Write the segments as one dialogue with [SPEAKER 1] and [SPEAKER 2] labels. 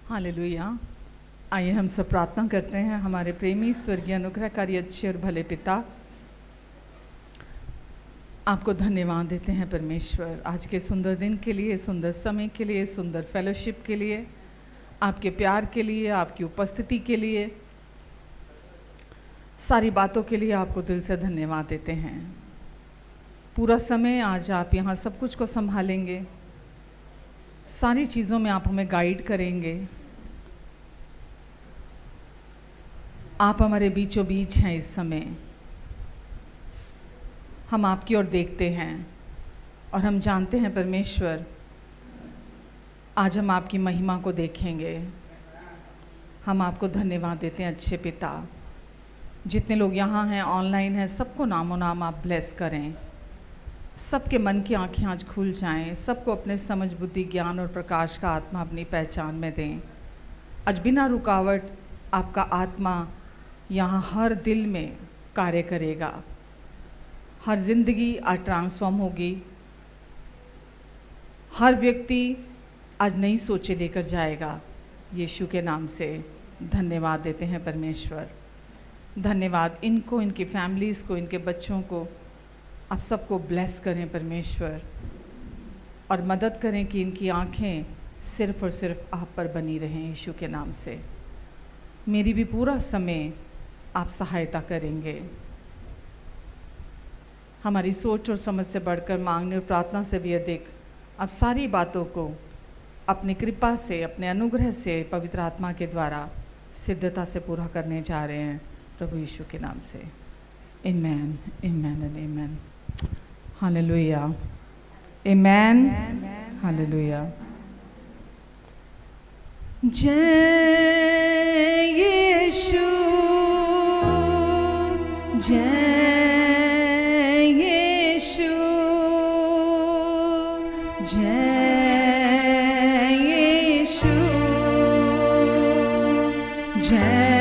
[SPEAKER 1] Hallelujah. आइए हम सब प्रार्थना करते हैं। हमारे प्रेमी स्वर्गीय अनुग्रहकारी अच्छे और भले पिता, आपको धन्यवाद देते हैं परमेश्वर, आज के सुंदर दिन के लिए, सुंदर समय के लिए, सुंदर फेलोशिप के लिए, आपके प्यार के लिए, आपकी उपस्थिति के लिए, सारी बातों के लिए आपको दिल से धन्यवाद देते हैं। पूरा समय आज आप यहाँ सब कुछ को संभालेंगे, सारी चीज़ों में आप हमें गाइड करेंगे। आप हमारे बीचों बीच हैं। इस समय हम आपकी ओर देखते हैं और हम जानते हैं परमेश्वर, आज हम आपकी महिमा को देखेंगे। हम आपको धन्यवाद देते हैं अच्छे पिता। जितने लोग यहाँ हैं, ऑनलाइन हैं, सबको नामों नाम आप ब्लेस करें। सबके मन की आंखें आज खुल जाएं, सबको अपने समझ, बुद्धि, ज्ञान और प्रकाश का आत्मा अपनी पहचान में दें। आज बिना रुकावट आपका आत्मा यहाँ हर दिल में कार्य करेगा, हर जिंदगी आज ट्रांसफॉर्म होगी। हर व्यक्ति आज नई सोचें लेकर जाएगा। यीशु के नाम से धन्यवाद देते हैं परमेश्वर। धन्यवाद इनको, इनकी फैमिलीज़ को, इनके बच्चों को आप सबको ब्लेस करें परमेश्वर, और मदद करें कि इनकी आंखें सिर्फ और सिर्फ आप पर बनी रहें। यीशु के नाम से मेरी भी पूरा समय आप सहायता करेंगे। हमारी सोच और समझ से बढ़कर, मांगने और प्रार्थना से भी अधिक, आप सारी बातों को अपनी कृपा से, अपने अनुग्रह से, पवित्र आत्मा के द्वारा सिद्धता से पूरा करने जा रहे हैं प्रभु यीशु के नाम से। Amen, amen and amen. Hallelujah, amen, hallelujah. जय यीशु, जय यीशु, जय यीशु, जय
[SPEAKER 2] जय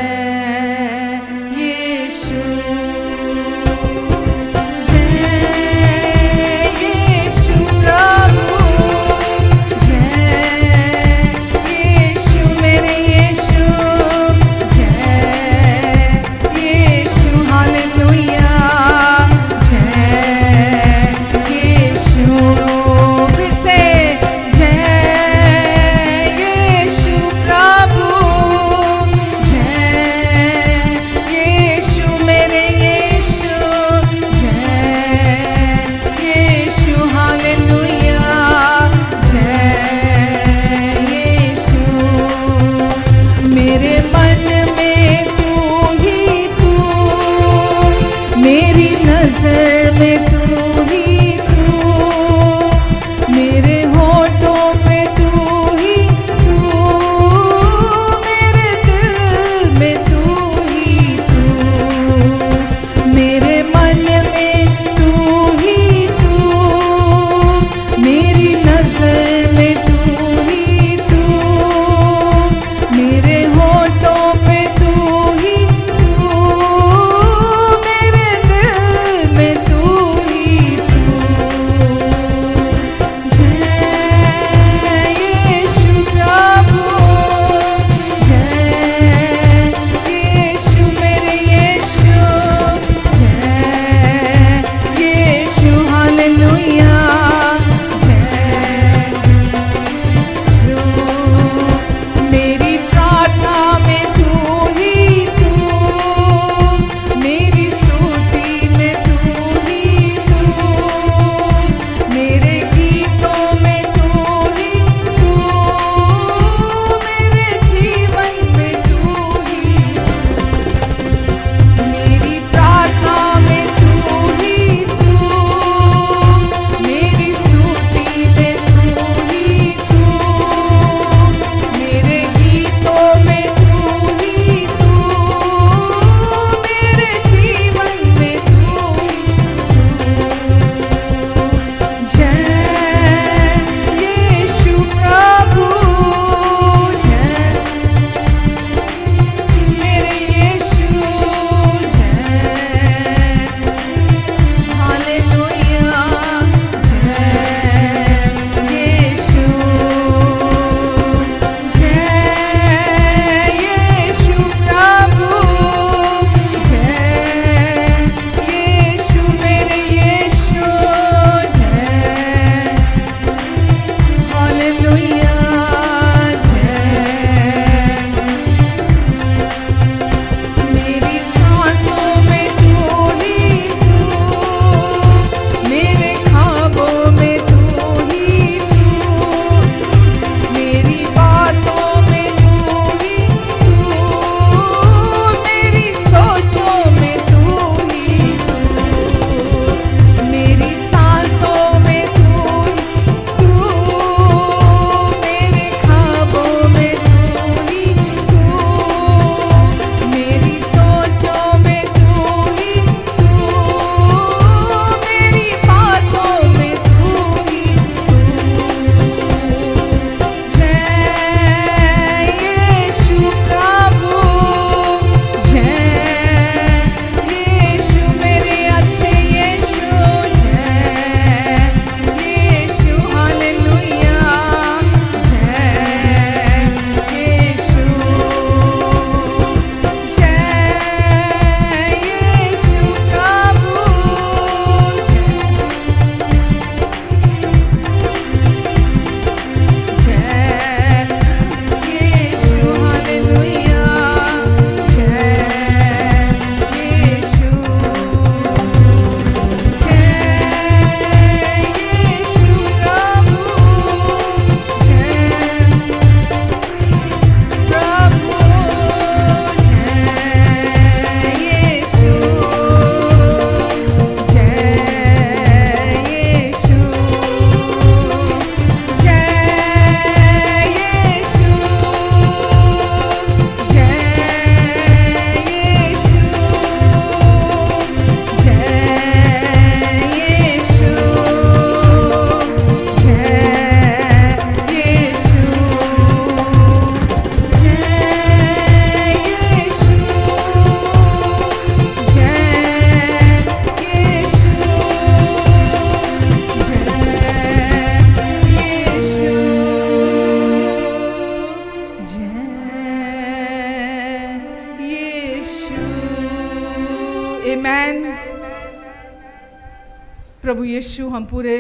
[SPEAKER 1] प्रभु यीशु, हम पूरे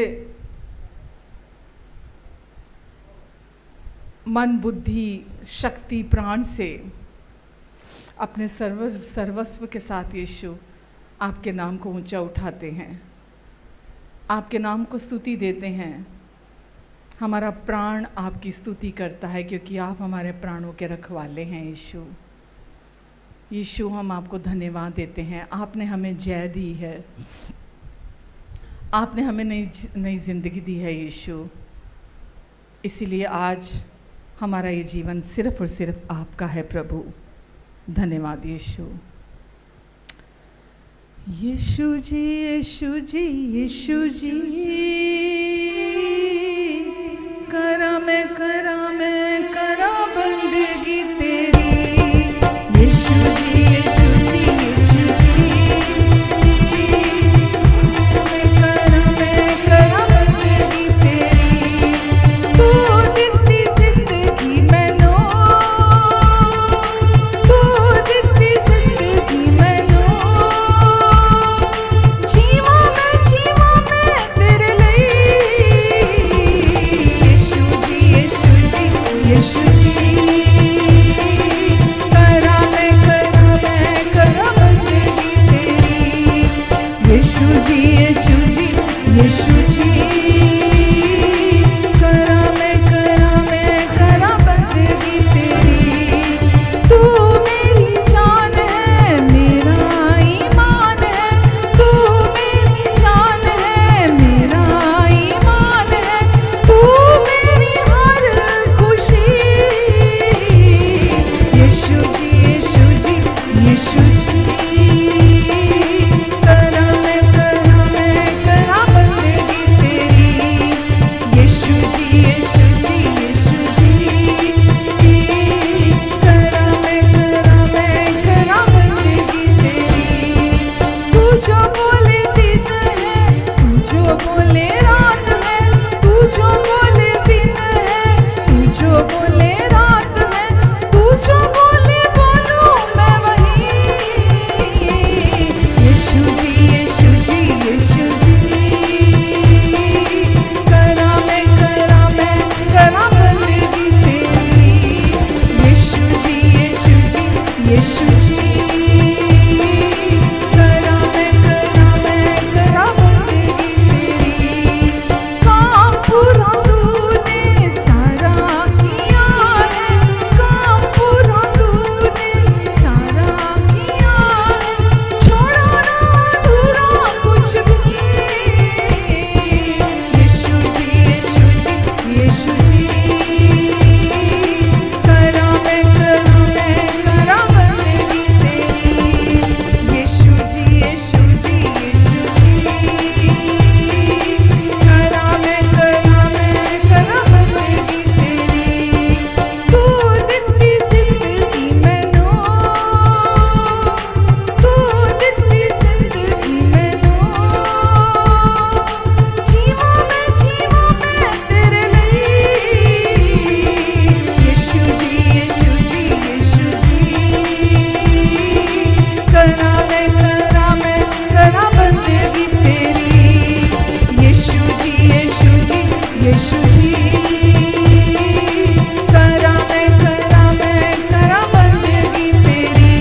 [SPEAKER 1] मन, बुद्धि, शक्ति, प्राण से अपने सर्वस्व के साथ यीशु आपके नाम को ऊंचा उठाते हैं, आपके नाम को स्तुति देते हैं। हमारा प्राण आपकी स्तुति करता है क्योंकि आप हमारे प्राणों के रखवाले हैं यीशु। यीशु, हम आपको धन्यवाद देते हैं। आपने हमें जय दी है, आपने हमें नई जिंदगी दी है यीशु। इसीलिए आज हमारा ये जीवन सिर्फ और सिर्फ आपका है प्रभु। धन्यवाद यीशु। यीशु जी, यीशु जी, यीशु जी, करा मैं करा बंदगी तेरी। यीशु जी, यीशु जी, यीशु जी, मैं करा बंदगी तेरी। तू दित्ती जिंदगी मैनू, तू दित्ती जिंदगी मैनू। जीवा मैं तेरे लिए। यीशु जी, यीशु जी, यीशु जी, करा मैं करा बंदगी तेरी। यीशु जी, यीशु जी, यीशु जी, करा मैं करा बंदगी तेरी। तू मेरी जान है, मेरा ईमान है। तू मेरी जान है, मेरा ईमान है। तू मेरी हर खुशी। यीशु जी, यीशु जी, यीशु जी, करा मैं करा बंदगी तेरी। यीशु जी, यीशु जी, यीशु जी, करा मैं करा बंदगी तेरी। तू जो बोले दिन है, तू जो बोले रात है। तू जो बोले दिन है, तू जो बोले रात है। तू जो बोले बोलूं मैं वही। यीशु जी, यीशु जी, यीशु जी, करा मैं करा बंदगी तेरी। यीशु जी, यीशु जी, यीशु जी, करा मैं करा बंदगी तेरी। काम पूरा तूने सारा किया है, काम पूरा तूने सारा किया है। छोड़ा ना अधूरा कुछ भी। यीशु जी, यीशु जी, यीशु जी, करा मैं करा बंदगी तेरी। यीशु जी, यीशु जी, यीशु जी, करा मैं करा बंदगी तेरी। तू दित्ती जिंदगी मैनू, तू दित्ती जिंदगी मैनू। जीवा मैं तेरे लिए। यीशु जी, यीशु जी, यीशु जी, करा मैं करा बंदगी तेरी। यीशु जी, यीशु जी, यीशु जी, करा मैं करा बंदगी तेरी।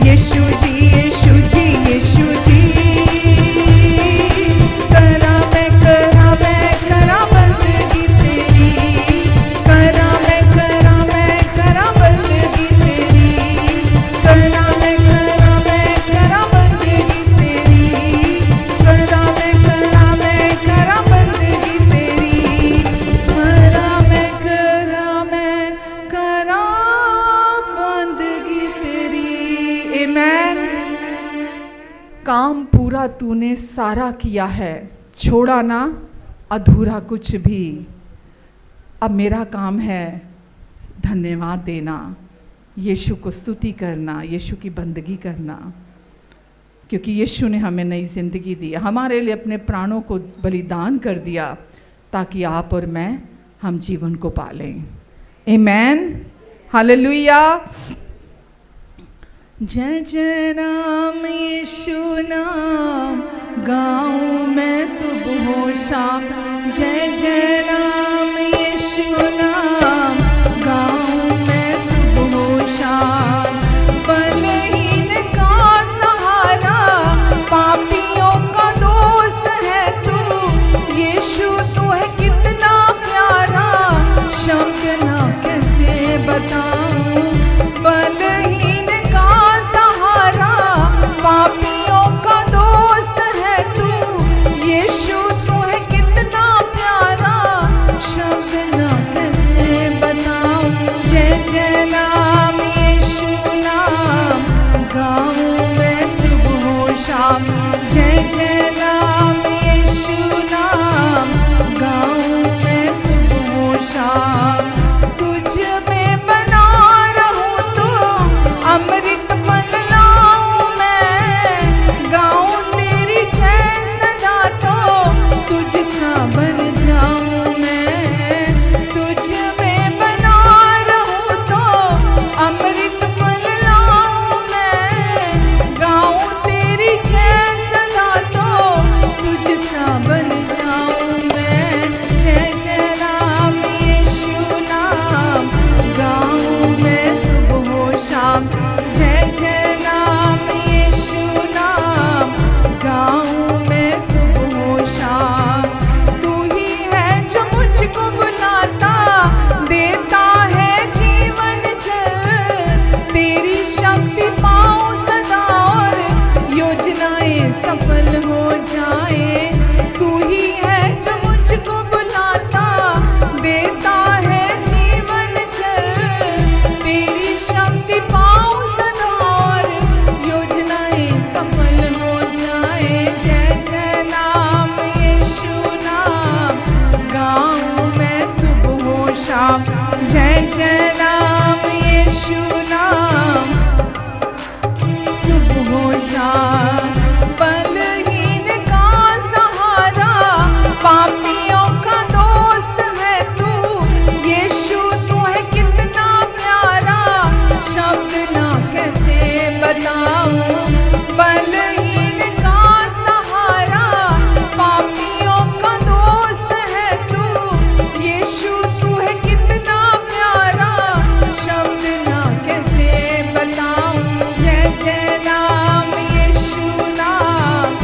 [SPEAKER 1] यीशु जी, यीशु जी, यीशु जी, करा मैं करा बंदगी तेरी। करा मैं करा बंदगी तेरी। करा मैं करा बंदगी तेरी। करा मैं करा बंदगी तेरी। करा मैं करा बंदगी तेरी। आमीन। काम पूरा तूने सारा किया है, छोड़ा ना अधूरा कुछ भी। अब मेरा काम है धन्यवाद देना, यीशु को स्तुति करना, यीशु की बंदगी करना, क्योंकि यीशु ने हमें नई ज़िंदगी दी, हमारे लिए अपने प्राणों को बलिदान कर दिया ताकि आप और मैं हम जीवन को पालें। आमीन, हालेलुया। जय जय नाम यीशु नाम गाऊं मैं सुबह शाम, जय जय नाम यीशु नाम गाऊं मैं सुबह शाम। बलहीन का सहारा, पापियों का दोस्त है तू, यीशु तू है कितना प्यारा, शब्द ना कैसे बताऊं। बलहीन का सहारा, पापियों का दोस्त है तू, यीशु तू है कितना प्यारा, शब्द ना कैसे बताऊं। जय जय नाम यीशु नाम गाऊं मैं सुबह शाम, जय जय नाम यीशु नाम गाऊं मैं सुबह शाम। तुझ में बना रहूं तो अमृत फल लाऊं मैं, गाऊं तेरी जय सदा तो तुझ सा बन जाऊं मैं। तुझ में बना रहूं तो अमृत फल लाऊं मैं, गाऊं तेरी जय सदा तो तुझ सा बन जाऊं मैं। जय जय नाम यीशु नाम गाऊं मैं सुबह शाम, जय जय नाम यीशु नाम गाऊं मैं सुबह शाम। तू ही है जो मुझको बुलाता, देता है जीवन जल, तेरी शक्ति पाऊं सदा और योजनाएं सफल हो जाए। तू ही है जो मुझको बुलाता, देता है जीवन जल, तेरी शक्ति पाऊं सदा और योजनाएं सफल हो जाए। जय जय नाम यीशु नाम गाऊं मैं सुबह शाम, जय जय नाम यीशु नाम सुबह शाम। बलहीन का सहारा, पापियों का दोस्त है तू, यीशु तू है कितना प्यारा, शब्द ना कैसे बताऊं। बलहीन का सहारा, पापियों का दोस्त है तू, यीशु तू है कितना प्यारा, शब्द ना कैसे बताऊं। जय जय नाम यीशु नाम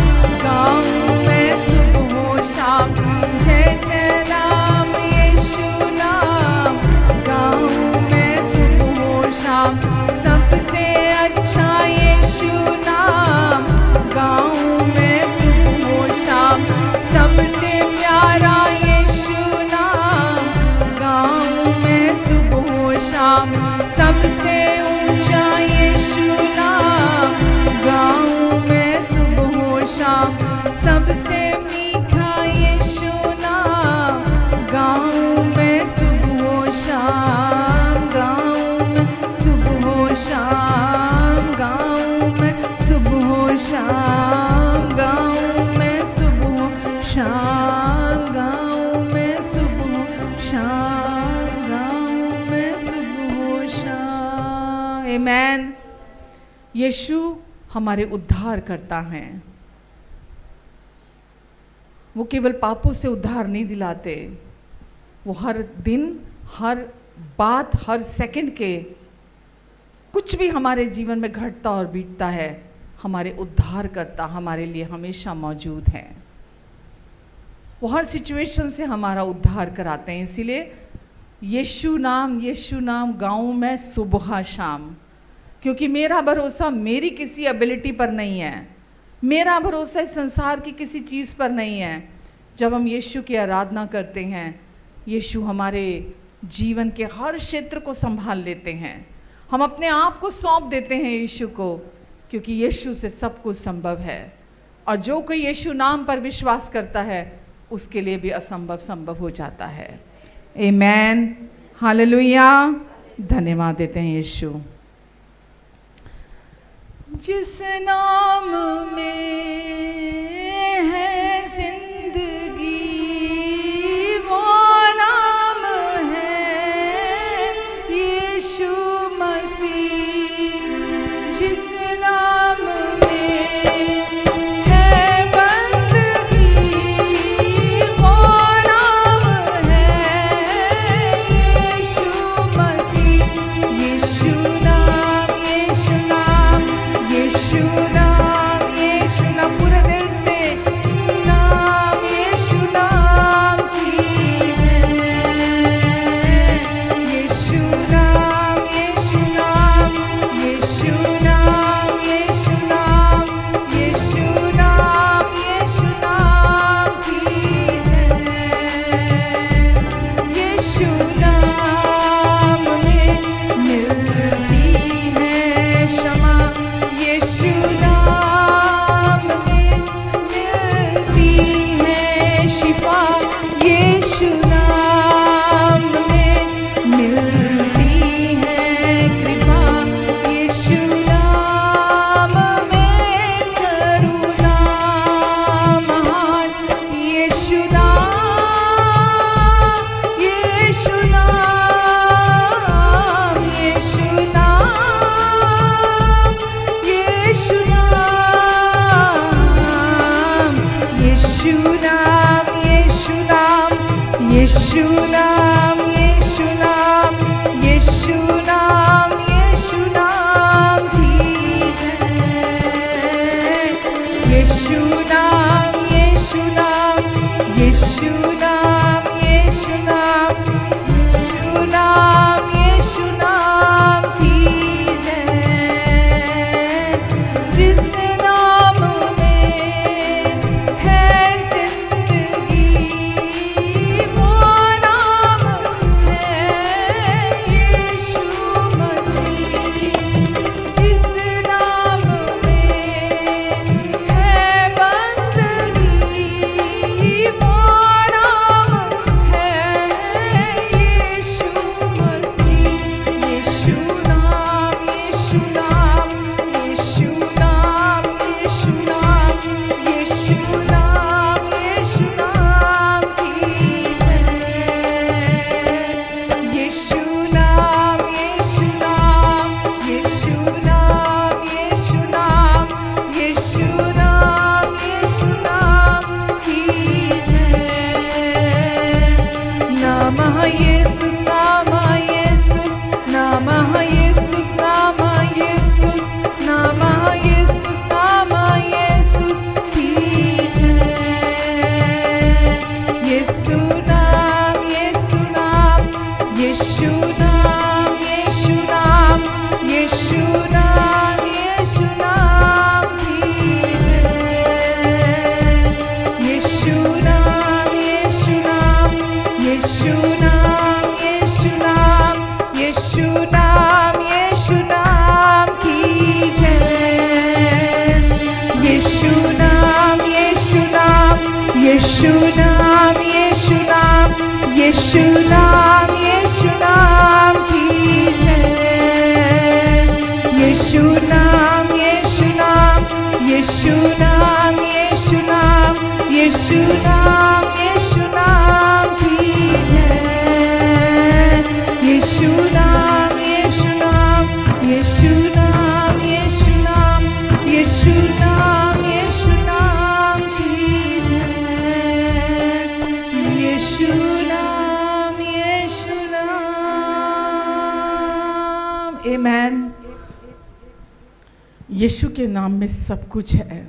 [SPEAKER 1] गाऊं मैं सुबह शाम, जय जय नाम यीशु नाम गाऊं मैं सुबह शाम। सबसे अच्छा यीशु नाम गाऊं मैं सुबह शाम, सबसे प्यारा यीशु नाम गाऊं मैं सुबह शाम। सबसे ऊंचा यीशु नाम गाऊं मैं सुबह शाम, सबसे मीठा यीशु नाम गाऊं मैं सुबह शाम। गाऊं मैं सुबह शाम, गाऊं मैं सुबह शाम, गाऊं मैं सुबह शाम, गाऊं मैं सुबह शाम, गाऊं मैं सुबह शाम। आमेन। यीशु हमारे उद्धार करता है, वो केवल पापों से उद्धार नहीं दिलाते, वो हर दिन, हर बात, हर सेकंड के कुछ भी हमारे जीवन में घटता और बीतता है, हमारे उद्धार करता हमारे लिए हमेशा मौजूद है। वो हर सिचुएशन से हमारा उद्धार कराते हैं। इसीलिए यीशु नाम गाऊं मैं सुबह शाम, क्योंकि मेरा भरोसा मेरी किसी एबिलिटी पर नहीं है, मेरा भरोसा इस संसार की किसी चीज़ पर नहीं है। जब हम यीशु की आराधना करते हैं, यीशु हमारे जीवन के हर क्षेत्र को संभाल लेते हैं। हम अपने आप को सौंप देते हैं यीशु को, क्योंकि यीशु से सब कुछ संभव है। और जो कोई यीशु नाम पर विश्वास करता है, उसके लिए भी असंभव संभव हो जाता है। आमेन, हालेलुया। धन्यवाद देते हैं यीशु। जिस नाम में है जिंदगी, वो नाम है यीशु मसीह। जिस यीशु नाम, यीशु नाम, यीशु नाम, यीशु नाम, यीशु नाम, यीशु नाम की जय। यीशु नाम, यीशु नाम, यीशु नाम, यीशु नाम, यीशु नाम, यीशु नाम की जय। यीशु नाम, यीशु नाम। आमेन। यीशु के नाम में सब कुछ है।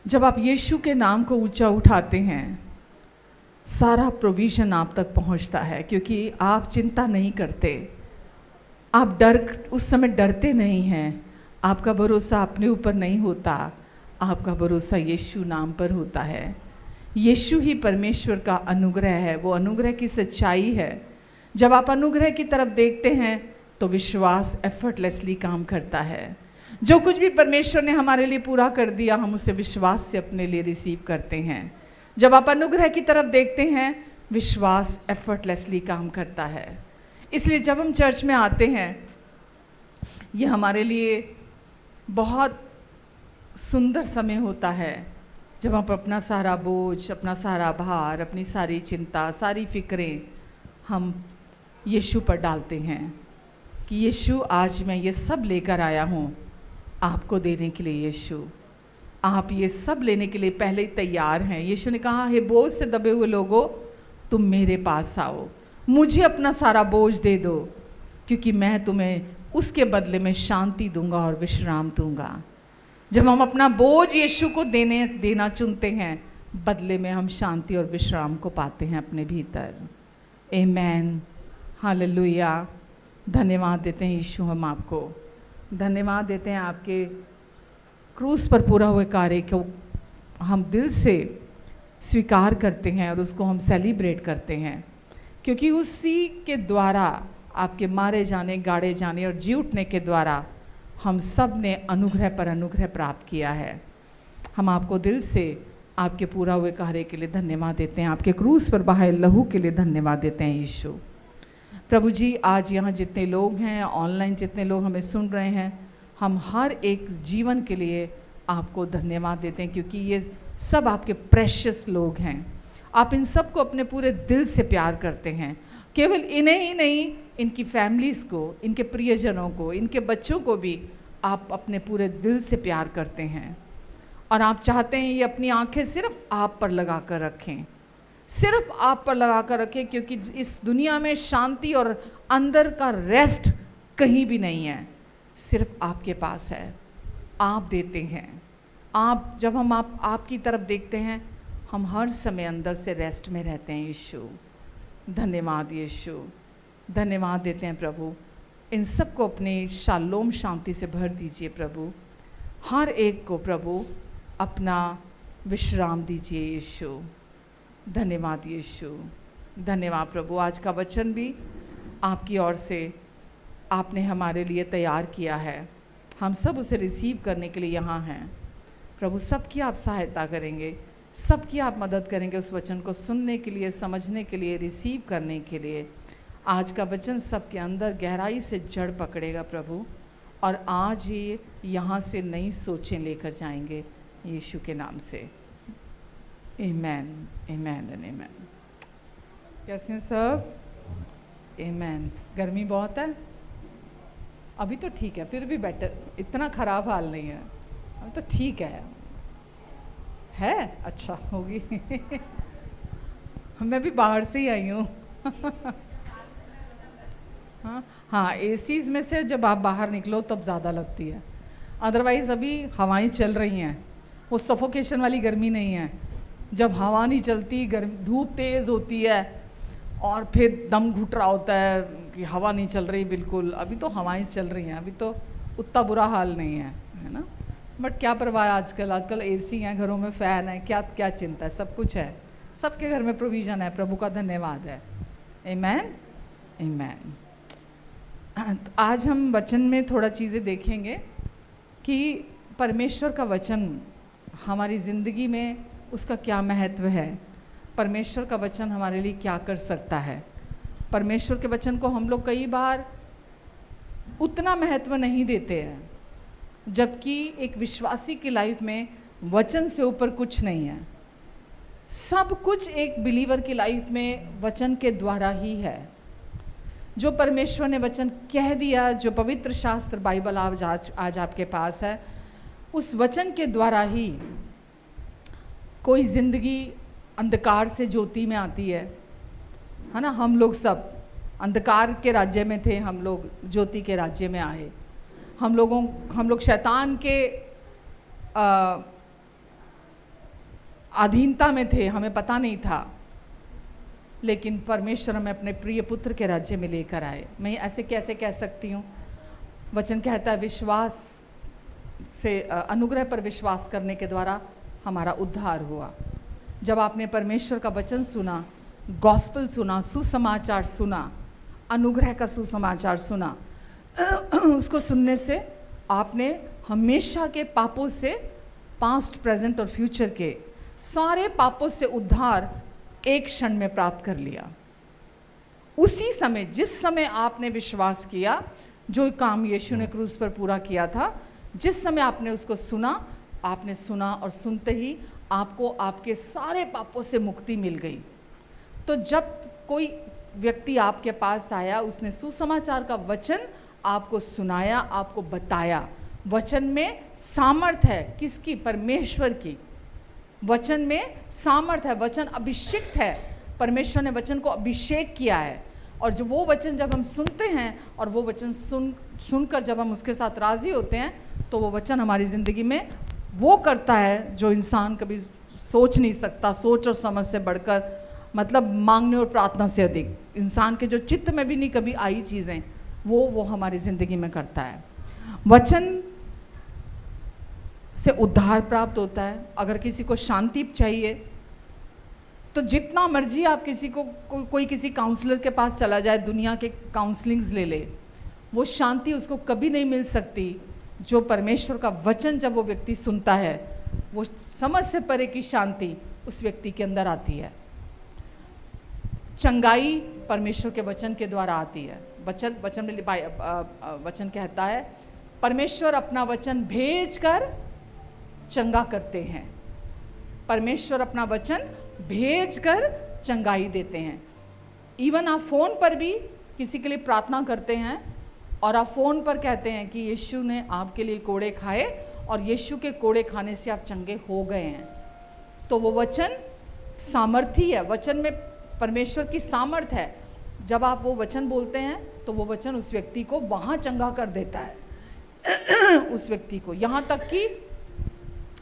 [SPEAKER 1] जब आप यीशु के नाम को ऊंचा उठाते हैं, सारा प्रोविज़न आप तक पहुंचता है, क्योंकि आप चिंता नहीं करते, आप उस समय डरते नहीं हैं। आपका भरोसा अपने ऊपर नहीं होता, आपका भरोसा यीशु नाम पर होता है। यीशु ही परमेश्वर का अनुग्रह है, वो अनुग्रह की सच्चाई है। जब आप अनुग्रह की तरफ देखते हैं तो विश्वास एफर्टलेसली काम करता है। जो कुछ भी परमेश्वर ने हमारे लिए पूरा कर दिया, हम उसे विश्वास से अपने लिए रिसीव करते हैं। जब आप अनुग्रह की तरफ देखते हैं, विश्वास एफर्टलेसली काम करता है। इसलिए जब हम चर्च में आते हैं, ये हमारे लिए बहुत सुंदर समय होता है, जब आप अपना सारा बोझ, अपना सारा भार, अपनी सारी चिंता, सारी फिक्रें हम यीशु पर डालते हैं कि यीशु आज मैं ये सब लेकर आया हूँ आपको देने के लिए। यीशु आप ये सब लेने के लिए पहले ही तैयार हैं। यीशु ने कहा, हे बोझ से दबे हुए लोगों, तुम मेरे पास आओ, मुझे अपना सारा बोझ दे दो, क्योंकि मैं तुम्हें उसके बदले में शांति दूंगा और विश्राम दूंगा। जब हम अपना बोझ यीशु को देना चुनते हैं, बदले में हम शांति और विश्राम को पाते हैं अपने भीतर। आमेन, हालेलुया। धन्यवाद देते हैं यीशु, हम आपको धन्यवाद देते हैं। आपके क्रूस पर पूरा हुए कार्य को हम दिल से स्वीकार करते हैं और उसको हम सेलिब्रेट करते हैं, क्योंकि उसी के द्वारा, आपके मारे जाने, गाड़े जाने और जी उठने के द्वारा हम सब ने अनुग्रह पर अनुग्रह प्राप्त किया है। हम आपको दिल से आपके पूरा हुए कार्य के लिए धन्यवाद देते हैं, आपके क्रूस पर बहाए लहू के लिए धन्यवाद देते हैं यीशु। प्रभु जी, आज यहाँ जितने लोग हैं, ऑनलाइन जितने लोग हमें सुन रहे हैं, हम हर एक जीवन के लिए आपको धन्यवाद देते हैं, क्योंकि ये सब आपके प्रेशियस लोग हैं। आप इन सब को अपने पूरे दिल से प्यार करते हैं। केवल इन्हें ही नहीं, इनकी फैमिलीज़ को, इनके प्रियजनों को, इनके बच्चों को भी आप अपने पूरे दिल से प्यार करते हैं। और आप चाहते हैं ये अपनी आंखें सिर्फ आप पर लगा कर रखें, सिर्फ आप पर लगा कर रखें, क्योंकि इस दुनिया में शांति और अंदर का रेस्ट कहीं भी नहीं है, सिर्फ आपके पास है। आप देते हैं। आप जब हम आपकी तरफ देखते हैं, हम हर समय अंदर से रेस्ट में रहते हैं। यीशु धन्यवाद, यीशु धन्यवाद देते हैं प्रभु। इन सब को अपने शालोम शांति से भर दीजिए प्रभु। हर एक को प्रभु अपना विश्राम दीजिए यीशु। धन्यवाद यीशु, धन्यवाद प्रभु। आज का वचन भी आपकी ओर से आपने हमारे लिए तैयार किया है। हम सब उसे रिसीव करने के लिए यहाँ हैं प्रभु। सबकी आप सहायता करेंगे, सबकी आप मदद करेंगे उस वचन को सुनने के लिए, समझने के लिए, रिसीव करने के लिए। आज का वचन सबके अंदर गहराई से जड़ पकड़ेगा प्रभु, और आज ही यहाँ से नई सोचें लेकर जाएंगे यीशु के नाम से। आमेन, आमेन एंड आमेन। कैसे हैं सब? आमेन। गर्मी बहुत है? अभी तो ठीक है, फिर भी बेटर, इतना ख़राब हाल नहीं है, अभी तो ठीक है। अच्छा होगी। मैं भी बाहर से ही आई हूँ। हाँ, एसीज़ में से जब आप बाहर निकलो तब ज़्यादा लगती है, अदरवाइज़ अभी हवाएं चल रही हैं, वो सफोकेशन वाली गर्मी नहीं है। जब हवा नहीं चलती, धूप तेज़ होती है और फिर दम घुट रहा होता है कि हवा नहीं चल रही बिल्कुल। अभी तो हवाएं चल रही हैं, अभी तो उतना बुरा हाल नहीं है, है ना। बट क्या परवाह, आजकल एसी हैं, घरों में फ़ैन है, क्या चिंता है, सब कुछ है, सबके घर में प्रोविज़न है। प्रभु का धन्यवाद है। आमेन, आमेन। तो आज हम वचन में थोड़ा चीज़ें देखेंगे कि परमेश्वर का वचन हमारी ज़िंदगी में उसका क्या महत्व है, परमेश्वर का वचन हमारे लिए क्या कर सकता है। परमेश्वर के वचन को हम लोग कई बार उतना महत्व नहीं देते हैं, जबकि एक विश्वासी की लाइफ में वचन से ऊपर कुछ नहीं है। सब कुछ एक बिलीवर की लाइफ में वचन के द्वारा ही है। जो परमेश्वर ने वचन कह दिया, जो पवित्र शास्त्र बाइबल आज आपके पास है, उस वचन के द्वारा ही कोई जिंदगी अंधकार से ज्योति में आती है ना। हम लोग सब अंधकार के राज्य में थे, हम लोग ज्योति के राज्य में आए। हम लोग शैतान के अधीनता में थे, हमें पता नहीं था, लेकिन परमेश्वर हमें अपने प्रिय पुत्र के राज्य में लेकर आए। मैं ऐसे कैसे कह सकती हूँ? वचन कहता है विश्वास से, अनुग्रह पर विश्वास करने के द्वारा हमारा उद्धार हुआ। जब आपने परमेश्वर का वचन सुना, गॉस्पेल सुना, सुसमाचार सुना, अनुग्रह का सुसमाचार सुना, उसको सुनने से आपने हमेशा के पापों से, पास्ट, प्रेजेंट और फ्यूचर के सारे पापों से उद्धार एक क्षण में प्राप्त कर लिया। उसी समय, जिस समय आपने विश्वास किया, जो काम यीशु ने क्रूस पर पूरा किया था, जिस समय आपने उसको सुना, आपने सुना और सुनते ही आपको आपके सारे पापों से मुक्ति मिल गई। तो जब कोई व्यक्ति आपके पास आया, उसने सुसमाचार का वचन आपको सुनाया, आपको बताया। वचन में सामर्थ्य है, किसकी? परमेश्वर की। वचन में सामर्थ्य है, वचन अभिषेक है। परमेश्वर ने वचन को अभिषेक किया है, और जो वो वचन जब हम सुनते हैं और वो वचन सुनकर जब हम उसके साथ राजी होते हैं, तो वो वचन हमारी ज़िंदगी में वो करता है जो इंसान कभी सोच नहीं सकता। सोच और समझ से बढ़कर, मतलब मांगने और प्रार्थना से अधिक, इंसान के जो चित्त में भी नहीं कभी आई चीज़ें, वो हमारी ज़िंदगी में करता है। वचन से उद्धार प्राप्त होता है। अगर किसी को शांति चाहिए, तो जितना मर्जी आप किसी को कोई किसी काउंसलर के पास चला जाए, दुनिया के काउंसलिंग्स ले ले, वो शांति उसको कभी नहीं मिल सकती जो परमेश्वर का वचन जब वो व्यक्ति सुनता है, वो समझ से परे की शांति उस व्यक्ति के अंदर आती है। चंगाई परमेश्वर के वचन के द्वारा आती है। वचन कहता है परमेश्वर अपना वचन भेजकर चंगा करते हैं। परमेश्वर अपना वचन भेजकर चंगाई देते हैं। इवन आप फ़ोन पर भी किसी के लिए प्रार्थना करते हैं और आप फ़ोन पर कहते हैं कि यीशु ने आपके लिए कोड़े खाए और यीशु के कोड़े खाने से आप चंगे हो गए हैं, तो वो वचन सामर्थी है। वचन में परमेश्वर की सामर्थ है। जब आप वो वचन बोलते हैं तो वो वचन उस व्यक्ति को वहाँ चंगा कर देता है उस व्यक्ति को। यहाँ तक कि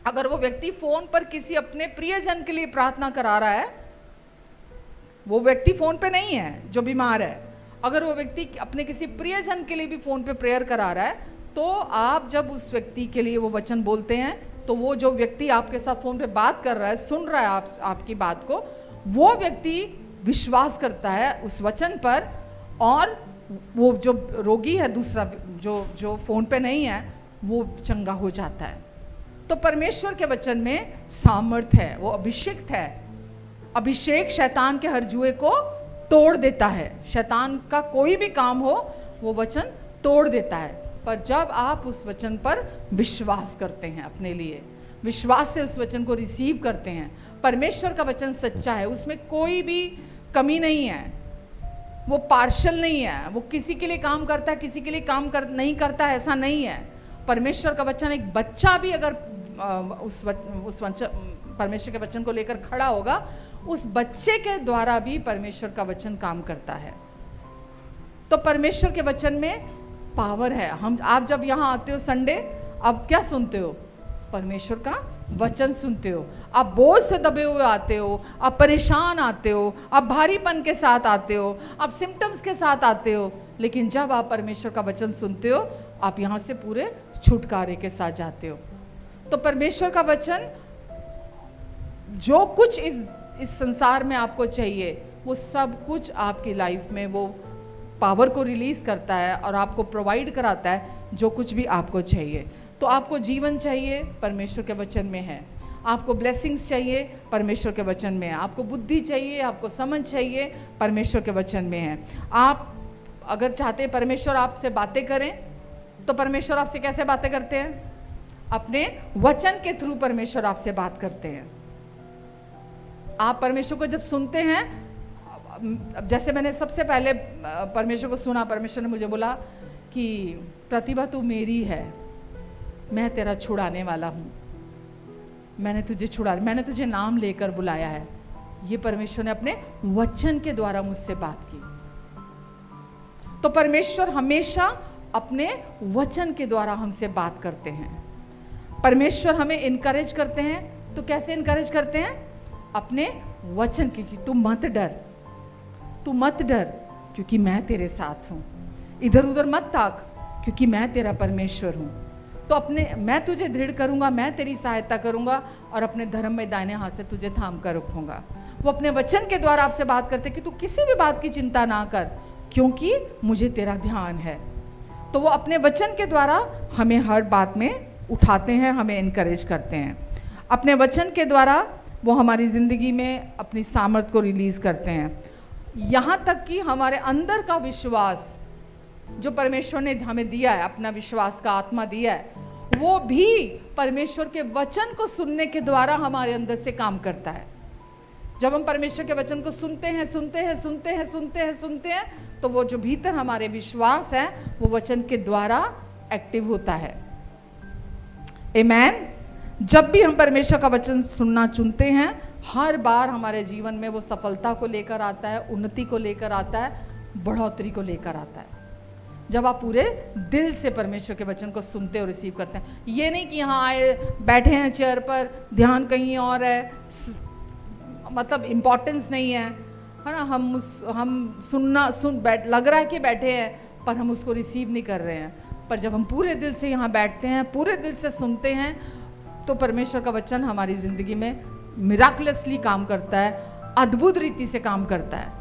[SPEAKER 1] अगर वो व्यक्ति फ़ोन पर किसी अपने प्रियजन के लिए प्रार्थना करा रहा है, वो व्यक्ति फ़ोन पे नहीं है जो बीमार है, अगर वो व्यक्ति अपने किसी प्रियजन के लिए भी फ़ोन पे प्रेयर करा रहा है, तो आप जब उस व्यक्ति के लिए वो वचन बोलते हैं, तो वो जो व्यक्ति आपके साथ फ़ोन पे बात कर रहा है, सुन रहा है आपकी बात को, वो व्यक्ति विश्वास करता है उस वचन पर, और वो जो रोगी है दूसरा जो फ़ोन पे नहीं है, वो चंगा हो जाता है। तो परमेश्वर के वचन में सामर्थ्य है, वो अभिषेक है। अभिषेक शैतान के हर जुए को तोड़ देता है। शैतान का कोई भी काम हो, वो वचन तोड़ देता है। पर जब आप उस वचन पर विश्वास करते हैं, अपने लिए विश्वास से उस वचन को रिसीव करते हैं, परमेश्वर का वचन सच्चा है, उसमें कोई भी कमी नहीं है, वो पार्शल नहीं है, वो किसी के लिए काम करता है, किसी के लिए काम नहीं करता है, ऐसा नहीं है। परमेश्वर का वचन, एक बच्चा भी अगर परमेश्वर के वचन को लेकर खड़ा होगा, उस बच्चे के द्वारा भी परमेश्वर का वचन काम करता है। तो परमेश्वर के वचन में पावर है। आप जब यहाँ आते हो संडे, आप क्या सुनते हो? परमेश्वर का वचन सुनते हो। आप बोझ से दबे हुए आते हो, आप परेशान आते हो, आप भारीपन के साथ आते हो, आप सिम्टम्स के साथ आते हो, लेकिन जब आप परमेश्वर का वचन सुनते हो, आप यहाँ से पूरे छुटकारे के साथ जाते हो। तो परमेश्वर का वचन, जो कुछ इस संसार में आपको चाहिए, वो सब कुछ आपकी लाइफ में वो पावर को रिलीज करता है और आपको प्रोवाइड कराता है जो कुछ भी आपको चाहिए। तो आपको जीवन चाहिए, परमेश्वर के वचन में है। आपको ब्लेसिंग्स चाहिए, परमेश्वर के वचन में है। आपको बुद्धि चाहिए, आपको समझ चाहिए, परमेश्वर के वचन में है। आप अगर चाहते हैं परमेश्वर आपसे बातें करें, तो परमेश्वर आपसे कैसे बातें करते हैं? अपने वचन के थ्रू परमेश्वर आपसे बात करते हैं। आप परमेश्वर को जब सुनते हैं, जैसे मैंने सबसे पहले परमेश्वर को सुना, परमेश्वर ने मुझे बोला कि प्रतिभा तू मेरी है, मैं तेरा छुड़ाने वाला हूं, मैंने तुझे नाम लेकर बुलाया है। ये परमेश्वर ने अपने वचन के द्वारा मुझसे बात की। तो परमेश्वर हमेशा अपने वचन के द्वारा हमसे बात करते हैं। परमेश्वर हमें इनकरेज करते हैं। तो कैसे इनकरेज करते हैं? अपने वचन की, कि तू मत डर क्योंकि मैं तेरे साथ हूं, इधर उधर मत ताक क्योंकि मैं तेरा परमेश्वर हूं। तो मैं तुझे दृढ़ करूंगा, मैं तेरी सहायता करूंगा और अपने धर्म में दाहिने हाथ से तुझे थाम कर रखूंगा। वो अपने वचन के द्वारा आपसे बात करते कि तू किसी भी बात की चिंता ना कर क्योंकि मुझे तेरा ध्यान है। तो वो अपने वचन के द्वारा हमें हर बात में उठाते हैं, हमें इनकरेज करते हैं। अपने वचन के द्वारा वो हमारी ज़िंदगी में अपनी सामर्थ को रिलीज़ करते हैं। यहाँ तक कि हमारे अंदर का विश्वास जो परमेश्वर ने हमें दिया है, अपना विश्वास का आत्मा दिया है, वो भी परमेश्वर के वचन को सुनने के द्वारा हमारे अंदर से काम करता है। जब हम परमेश्वर के वचन को सुनते हैं तो वो जो भीतर हमारे विश्वास है वो वचन के द्वारा एक्टिव होता है। आमीन। जब भी हम परमेश्वर का वचन सुनना चुनते हैं, हर बार हमारे जीवन में वो सफलता को लेकर आता है, उन्नति को लेकर आता है, बढ़ोतरी को लेकर आता है। जब आप पूरे दिल से परमेश्वर के वचन को सुनते और रिसीव करते हैं। ये नहीं कि यहाँ आए बैठे हैं चेयर पर, ध्यान कहीं और है, मतलब इम्पोर्टेंस नहीं है ना, लग रहा है कि बैठे हैं पर हम उसको रिसीव नहीं कर रहे हैं। पर जब हम पूरे दिल से यहाँ बैठते हैं, पूरे दिल से सुनते हैं, तो परमेश्वर का वचन हमारी ज़िंदगी में मिराकुलसली काम करता है, अद्भुत रीति से काम करता है।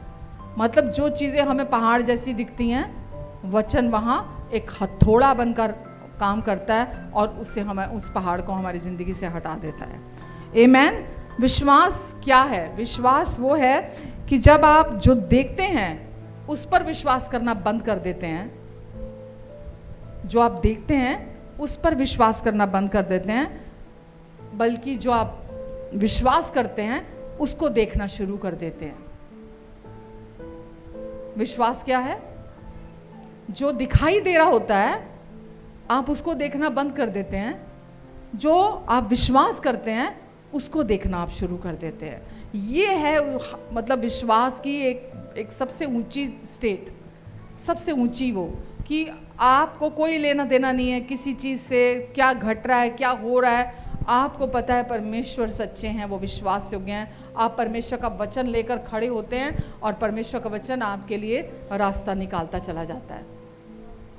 [SPEAKER 1] मतलब जो चीज़ें हमें पहाड़ जैसी दिखती हैं, वचन वहाँ एक हथौड़ा बनकर काम करता है और उससे हमें उस पहाड़ को हमारी ज़िंदगी से हटा देता है। आमीन। विश्वास क्या है? विश्वास वो है कि जब आप जो देखते हैं उस पर विश्वास करना बंद कर देते हैं, जो आप देखते हैं उस पर विश्वास करना बंद कर देते हैं, बल्कि जो आप विश्वास करते हैं उसको देखना शुरू कर देते हैं। विश्वास क्या है? जो दिखाई दे रहा होता है आप उसको देखना बंद कर देते हैं, जो आप विश्वास करते हैं उसको देखना आप शुरू कर देते हैं। ये है मतलब विश्वास की एक सबसे ऊंची स्टेट, सबसे ऊंची वो, कि आपको कोई लेना देना नहीं है किसी चीज़ से, क्या घट रहा है, क्या हो रहा है। आपको पता है परमेश्वर सच्चे हैं, वो विश्वास योग्य हैं। आप परमेश्वर का वचन लेकर खड़े होते हैं और परमेश्वर का वचन आपके लिए रास्ता निकालता चला जाता है।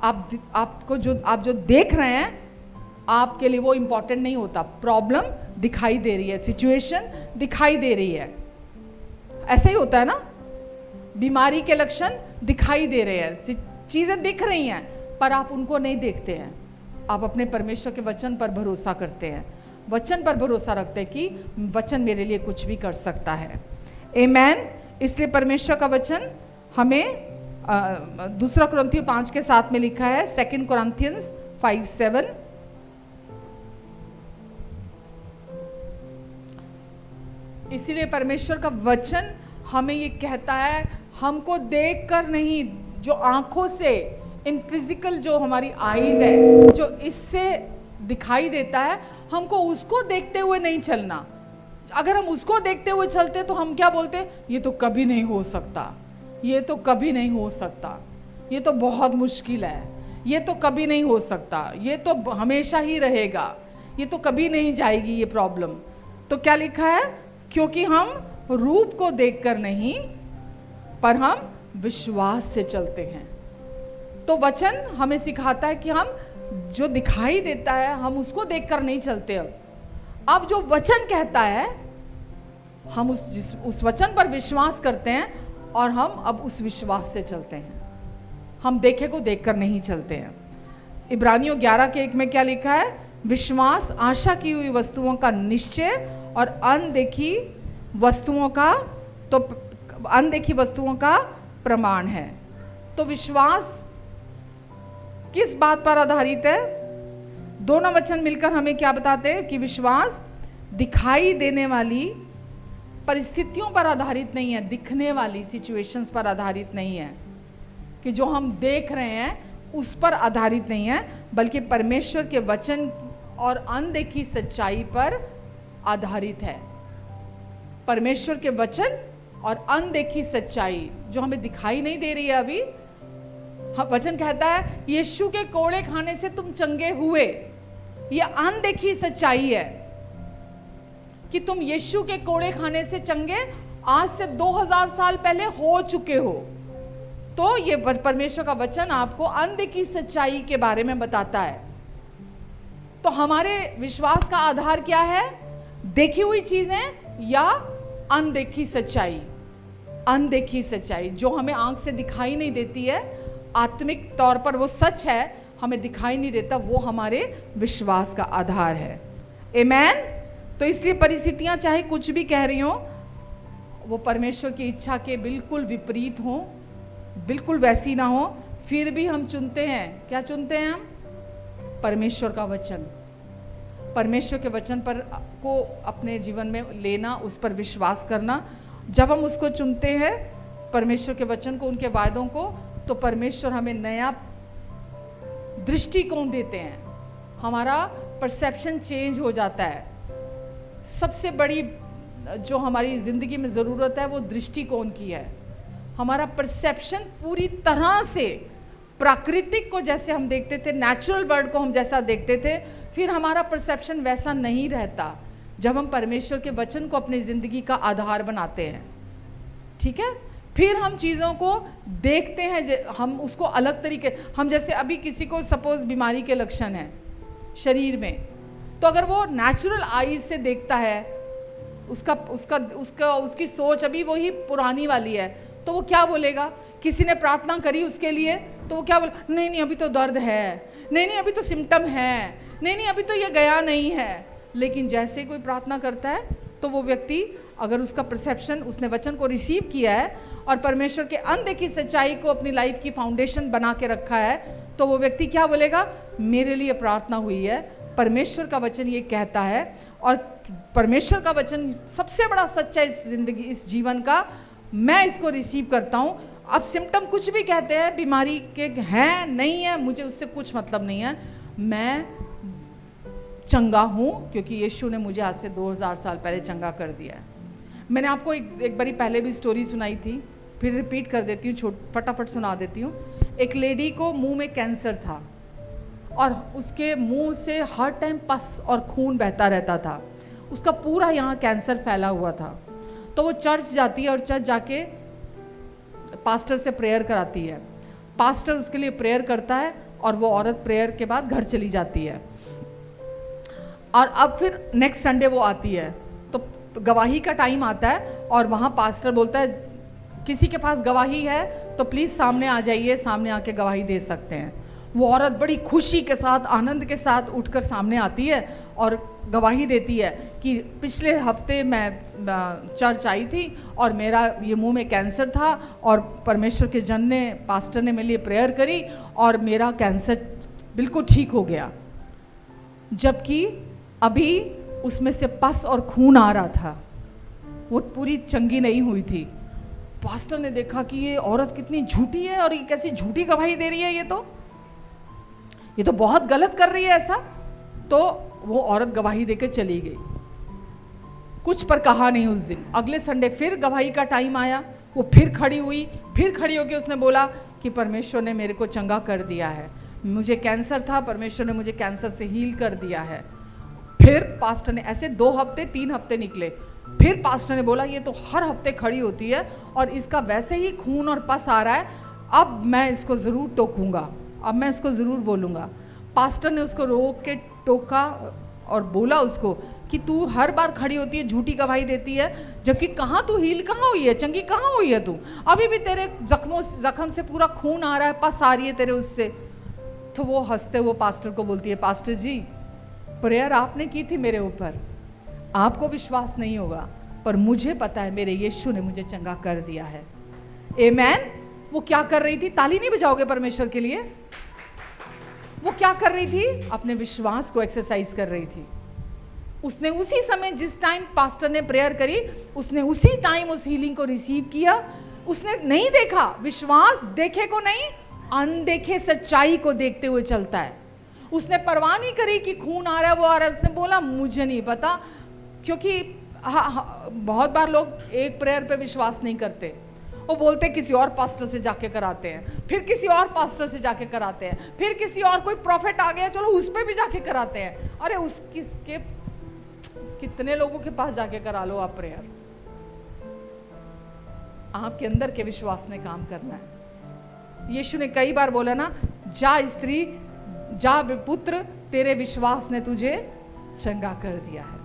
[SPEAKER 1] आप जो देख रहे हैं आपके लिए वो इम्पोर्टेंट नहीं होता। प्रॉब्लम दिखाई दे रही है, सिचुएशन दिखाई दे रही है, ऐसे ही होता है ना। बीमारी के लक्षण दिखाई दे रहे हैं, चीजें दिख रही हैं, पर आप उनको नहीं देखते हैं। आप अपने परमेश्वर के वचन पर भरोसा करते हैं, वचन पर भरोसा रखते हैं कि वचन मेरे लिए कुछ भी कर सकता है। आमीन। इसलिए परमेश्वर का वचन हमें 2 कुरिन्थियों 5:7 में लिखा है, 2 Corinthians 5:7, इसीलिए परमेश्वर का वचन हमें ये कहता है, हमको देखकर नहीं, जो आंखों से, इन फिजिकल जो हमारी आईज है, जो इससे दिखाई देता है, हमको उसको देखते हुए नहीं चलना। अगर हम उसको देखते हुए चलते तो हम क्या बोलते? ये तो कभी नहीं हो सकता, ये तो कभी नहीं हो सकता, ये तो बहुत मुश्किल है, ये तो कभी नहीं हो सकता, ये तो हमेशा ही रहेगा, ये तो कभी नहीं जाएगी ये प्रॉब्लम। तो क्या लिखा है? क्योंकि हम रूप को देखकर नहीं पर हम विश्वास से चलते हैं। तो वचन हमें सिखाता है कि हम जो दिखाई देता है हम उसको देखकर नहीं चलते। अब जो वचन कहता है हम उस वचन पर विश्वास करते हैं और हम अब उस विश्वास से चलते हैं, हम देखे को देखकर नहीं चलते हैं। इब्रानियों 11:1 में क्या लिखा है? विश्वास आशा की हुई वस्तुओं का निश्चय और अनदेखी वस्तुओं का प्रमाण है। तो विश्वास किस बात पर आधारित है? दोनों वचन मिलकर हमें क्या बताते हैं कि विश्वास दिखाई देने वाली परिस्थितियों पर आधारित नहीं है, दिखने वाली सिचुएशंस पर आधारित नहीं है, कि जो हम देख रहे हैं उस पर आधारित नहीं है, बल्कि परमेश्वर के वचन और अनदेखी सच्चाई पर आधारित है। परमेश्वर के वचन और अनदेखी सच्चाई जो हमें दिखाई नहीं दे रही है अभी। वचन कहता है यीशु के कोड़े खाने से तुम चंगे हुए। यह अनदेखी सच्चाई है कि तुम यीशु के कोड़े खाने से चंगे आज से 2000 साल पहले हो चुके हो। तो ये परमेश्वर का वचन आपको अनदेखी सच्चाई के बारे में बताता है। तो हमारे विश्वास का आधार क्या है? देखी हुई चीजें या अनदेखी सच्चाई? अनदेखी सच्चाई जो हमें आंख से दिखाई नहीं देती है, आत्मिक तौर पर वो सच है, हमें दिखाई नहीं देता, वो हमारे विश्वास का आधार है। आमेन। तो इसलिए परिस्थितियां चाहे कुछ भी कह रही हो, वो परमेश्वर की इच्छा के बिल्कुल विपरीत हो, बिल्कुल वैसी ना हो, फिर भी हम चुनते हैं, क्या चुनते हैं हम? परमेश्वर का वचन। परमेश्वर के वचन पर को अपने जीवन में लेना, उस पर विश्वास करना। जब हम उसको चुनते हैं, परमेश्वर के वचन को, उनके वायदों को, तो परमेश्वर हमें नया दृष्टिकोण देते हैं, हमारा परसेप्शन चेंज हो जाता है। सबसे बड़ी जो हमारी जिंदगी में ज़रूरत है वो दृष्टिकोण की है। हमारा परसेप्शन पूरी तरह से प्राकृतिक को जैसे हम देखते थे, नेचुरल वर्ल्ड को हम जैसा देखते थे, फिर हमारा परसेप्शन वैसा नहीं रहता जब हम परमेश्वर के वचन को अपनी ज़िंदगी का आधार बनाते हैं। ठीक है? फिर हम चीज़ों को देखते हैं, हम उसको अलग तरीके, हम जैसे अभी किसी को सपोज बीमारी के लक्षण हैं शरीर में, तो अगर वो नेचुरल आईज से देखता है, उसकी सोच अभी वही पुरानी वाली है, तो वो क्या बोलेगा? किसी ने प्रार्थना करी उसके लिए तो वो क्या बोले? नहीं नहीं अभी तो दर्द है, नहीं नहीं अभी तो सिम्टम है, नहीं नहीं अभी तो ये गया नहीं है। लेकिन जैसे कोई प्रार्थना करता है तो वो व्यक्ति, अगर उसका परसेप्शन, उसने वचन को रिसीव किया है और परमेश्वर के अनदेखी सच्चाई को अपनी लाइफ की फाउंडेशन बना के रखा है, तो वो व्यक्ति क्या बोलेगा? मेरे लिए प्रार्थना हुई है, परमेश्वर का वचन ये कहता है, और परमेश्वर का वचन सबसे बड़ा सच्चा इस जिंदगी, इस जीवन का, मैं इसको रिसीव करता हूँ। अब सिम्टम कुछ भी कहते हैं, बीमारी के हैं नहीं है, मुझे उससे कुछ मतलब नहीं है, मैं चंगा हूँ क्योंकि यीशु ने मुझे आज से 2000 साल पहले चंगा कर दिया है। मैंने आपको एक बारी पहले भी स्टोरी सुनाई थी, फिर रिपीट कर देती हूँ, फटाफट सुना देती हूँ। एक लेडी को मुंह में कैंसर था और उसके मुंह से हर टाइम पस और खून बहता रहता था, उसका पूरा यहाँ कैंसर फैला हुआ था। तो वो चर्च जाती है और चर्च जाके पास्टर से प्रेयर कराती है, पास्टर उसके लिए प्रेयर करता है और वो औरत प्रेयर के बाद घर चली जाती है। और अब फिर नेक्स्ट संडे वो आती है तो गवाही का टाइम आता है और वहाँ पास्टर बोलता है किसी के पास गवाही है तो प्लीज़ सामने आ जाइए, सामने आके गवाही दे सकते हैं। वो औरत बड़ी खुशी के साथ, आनंद के साथ उठकर सामने आती है और गवाही देती है कि पिछले हफ्ते मैं चर्च आई थी और मेरा ये मुंह में कैंसर था और परमेश्वर के जन ने, पास्टर ने मेरे लिए प्रेयर करी और मेरा कैंसर बिल्कुल ठीक हो गया। जबकि अभी उसमें से पस और खून आ रहा था, वो पूरी चंगी नहीं हुई थी। पास्टर ने देखा कि ये औरत कितनी झूठी है और ये कैसी झूठी गवाही दे रही है, ये तो बहुत गलत कर रही है ऐसा। तो वो औरत गवाही देकर चली गई, कुछ पर कहा नहीं उस दिन। अगले संडे फिर गवाही का टाइम आया, वो फिर खड़ी हुई, फिर खड़ी होकर उसने बोला कि परमेश्वर ने मेरे को चंगा कर दिया है, मुझे कैंसर था, परमेश्वर ने मुझे कैंसर से हील कर दिया है। फिर पास्टर ने, ऐसे 2 हफ्ते 3 हफ्ते निकले, फिर पास्टर ने बोला ये तो हर हफ्ते खड़ी होती है और इसका वैसे ही खून और पस आ रहा है, अब मैं इसको ज़रूर टोकूंगा, अब मैं इसको ज़रूर बोलूँगा। पास्टर ने उसको रोक के टोका और बोला उसको कि तू हर बार खड़ी होती है, झूठी गवाही देती है, जबकि कहाँ तू हील कहाँ हुई है, चंगी कहाँ हुई है तू, अभी भी तेरे जख्म से पूरा खून आ रहा है, पस आ रही है तेरे उससे। तो वो हंसते हुए पास्टर को बोलती है, पास्टर जी प्रेयर आपने की थी मेरे ऊपर, आपको विश्वास नहीं होगा पर मुझे पता है मेरे यीशु ने मुझे चंगा कर दिया है। आमेन। वो क्या कर रही थी? ताली नहीं बजाओगे परमेश्वर के लिए? वो क्या कर रही थी? अपने विश्वास को एक्सरसाइज कर रही थी। उसने उसी समय, जिस टाइम पास्टर ने प्रेयर करी, उसने उसी टाइम उस हीलिंग को रिसीव किया। उसने नहीं देखा, विश्वास देखे को नहीं, अनदेखे सच्चाई को देखते हुए चलता है। उसने परवाह नहीं करी कि खून आ रहा है, वो आ रहा है। उसने बोला मुझे नहीं पता, क्योंकि बहुत बार लोग एक प्रेयर पे विश्वास नहीं करते, वो बोलते किसी और पास्टर से जाके कराते हैं, फिर किसी और पास्टर से जाके कराते हैं, फिर किसी और कोई प्रॉफिट आ गया, चलो उस पे भी जाके कराते हैं। अरे उस किसके, कितने लोगों के पास जाके करा लो आप प्रेयर, आपके अंदर के विश्वास ने काम करना है। यीशु ने कई बार बोला ना, जा स्त्री, जा पुत्र, तेरे विश्वास ने तुझे चंगा कर दिया है।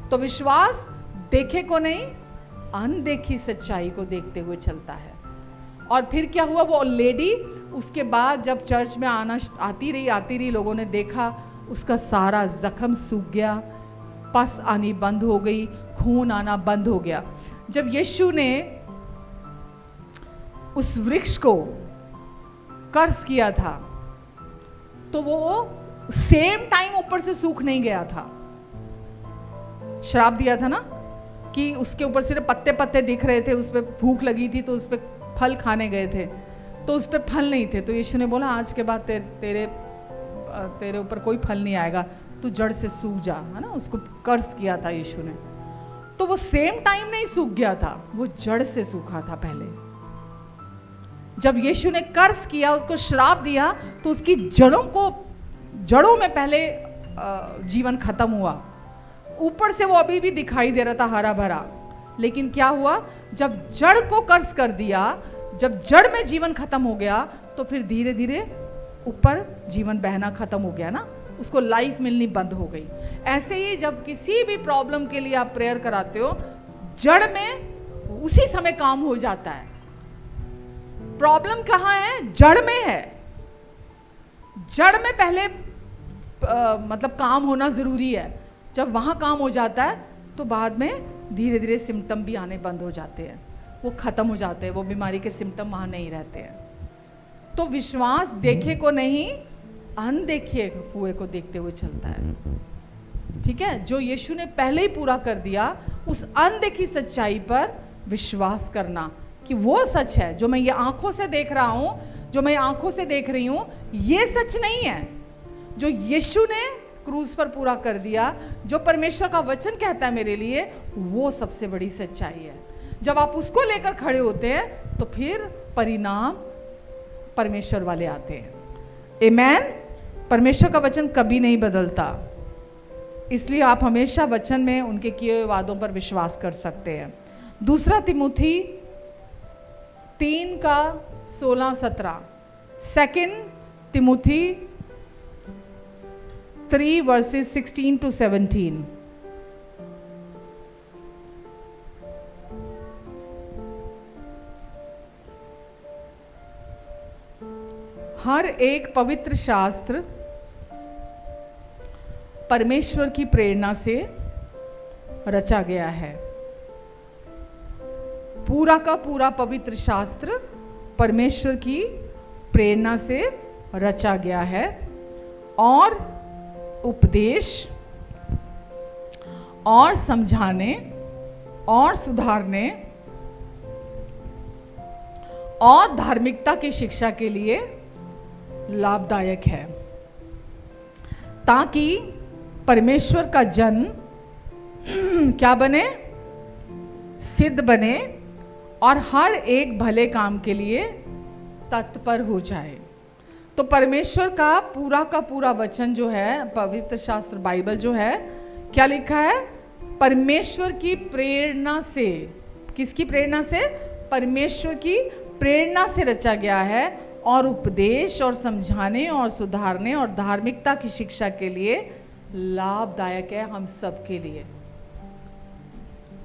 [SPEAKER 1] तो विश्वास देखे को नहीं, अनदेखी सच्चाई को देखते हुए चलता है। और फिर क्या हुआ, वो लेडी उसके बाद जब चर्च में आती रही, लोगों ने देखा उसका सारा जख्म सूख गया, पस आनी बंद हो गई, खून आना बंद हो गया। जब यीशु ने उस वृक्ष को कर्स किया था, तो वो सेम टाइम ऊपर से सूख नहीं गया था। श्राप दिया था ना कि उसके ऊपर सिर्फ पत्ते पत्ते दिख रहे थे, उस पर भूख लगी थी तो उस पर फल खाने गए थे, तो उस पर फल नहीं थे। तो यीशु ने बोला आज के बाद तेरे ऊपर कोई फल नहीं आएगा, तू जड़ से सूख जा, है ना। उसको कर्स किया था यीशु ने, तो वो सेम टाइम नहीं सूख गया था, वो जड़ से सूखा था पहले। जब यीशु ने कर्स किया, उसको श्राप दिया, तो उसकी जड़ों में पहले जीवन खत्म हुआ। ऊपर से वो अभी भी दिखाई दे रहा था हरा भरा, लेकिन क्या हुआ, जब जड़ को कर्स कर दिया, जब जड़ में जीवन खत्म हो गया, तो फिर धीरे धीरे ऊपर जीवन बहना खत्म हो गया ना, उसको लाइफ मिलनी बंद हो गई। ऐसे ही जब किसी भी प्रॉब्लम के लिए आप प्रेयर कराते हो, जड़ में उसी समय काम हो जाता है। प्रॉब्लम कहाँ है? जड़ में है। जड़ में पहले मतलब काम होना जरूरी है। जब वहां काम हो जाता है तो बाद में धीरे धीरे सिम्टम भी आने बंद हो जाते हैं, वो खत्म हो जाते हैं, वो बीमारी के सिम्टम वहां नहीं रहते हैं। तो विश्वास देखे को नहीं, अनदेखे हुए को देखते हुए चलता है। ठीक है, जो यीशु ने पहले ही पूरा कर दिया, उस अनदेखी सच्चाई पर विश्वास करना कि वो सच है। जो मैं ये आंखों से देख रहा हूं, जो मैं आंखों से देख रही हूं, ये सच नहीं है। जो यीशु ने क्रूस पर पूरा कर दिया, जो परमेश्वर का वचन कहता है मेरे लिए, वो सबसे बड़ी सच्चाई है। जब आप उसको लेकर खड़े होते हैं तो फिर परिणाम परमेश्वर वाले आते हैं। आमेन। परमेश्वर का वचन कभी नहीं बदलता, इसलिए आप हमेशा वचन में उनके किए हुए वादों पर विश्वास कर सकते हैं। दूसरा तिमुथी 3:16-17, 2 तिमुथी 3:16-17। हर एक पवित्र शास्त्र परमेश्वर की प्रेरणा से रचा गया है। पूरा का पूरा पवित्र शास्त्र परमेश्वर की प्रेरणा से रचा गया है और उपदेश और समझाने और सुधारने और धार्मिकता की शिक्षा के लिए लाभदायक है, ताकि परमेश्वर का जन क्या बने? सिद्ध बने और हर एक भले काम के लिए तत्पर हो जाए। तो परमेश्वर का पूरा वचन जो है, पवित्र शास्त्र बाइबल जो है, क्या लिखा है? परमेश्वर की प्रेरणा से। किसकी प्रेरणा से? परमेश्वर की प्रेरणा से रचा गया है और उपदेश और समझाने और सुधारने और धार्मिकता की शिक्षा के लिए लाभदायक है हम सब के लिए।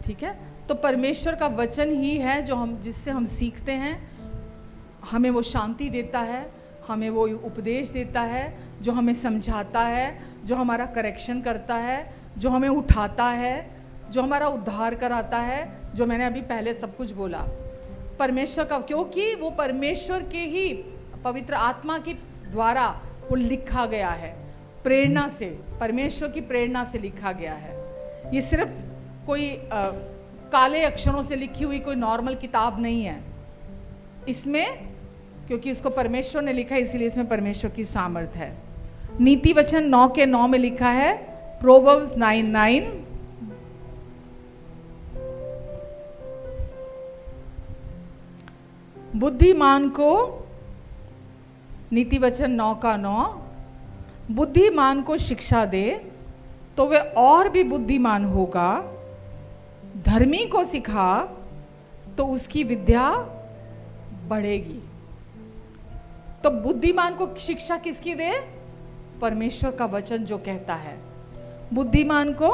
[SPEAKER 1] ठीक है, तो परमेश्वर का वचन ही है जो जिससे हम सीखते हैं, हमें वो शांति देता है, हमें वो उपदेश देता है, जो हमें समझाता है, जो हमारा करेक्शन करता है, जो हमें उठाता है, जो हमारा उद्धार कराता है, जो मैंने अभी पहले सब कुछ बोला। परमेश्वर का, क्योंकि वो परमेश्वर के ही पवित्र आत्मा के द्वारा वो लिखा गया है, प्रेरणा से, परमेश्वर की प्रेरणा से लिखा गया है। ये सिर्फ कोई काले अक्षरों से लिखी हुई कोई नॉर्मल किताब नहीं है। इसमें क्योंकि इसको परमेश्वर ने लिखा है, इसीलिए इसमें परमेश्वर की सामर्थ है। नीति वचन 9:9 में लिखा है, प्रोवर्ब्स 9:9, बुद्धिमान को, नीति वचन 9:9, बुद्धिमान को शिक्षा दे तो वह और भी बुद्धिमान होगा, धर्मी को सिखा तो उसकी विद्या बढ़ेगी। तो बुद्धिमान को शिक्षा किसकी दे? परमेश्वर का वचन जो कहता है। बुद्धिमान को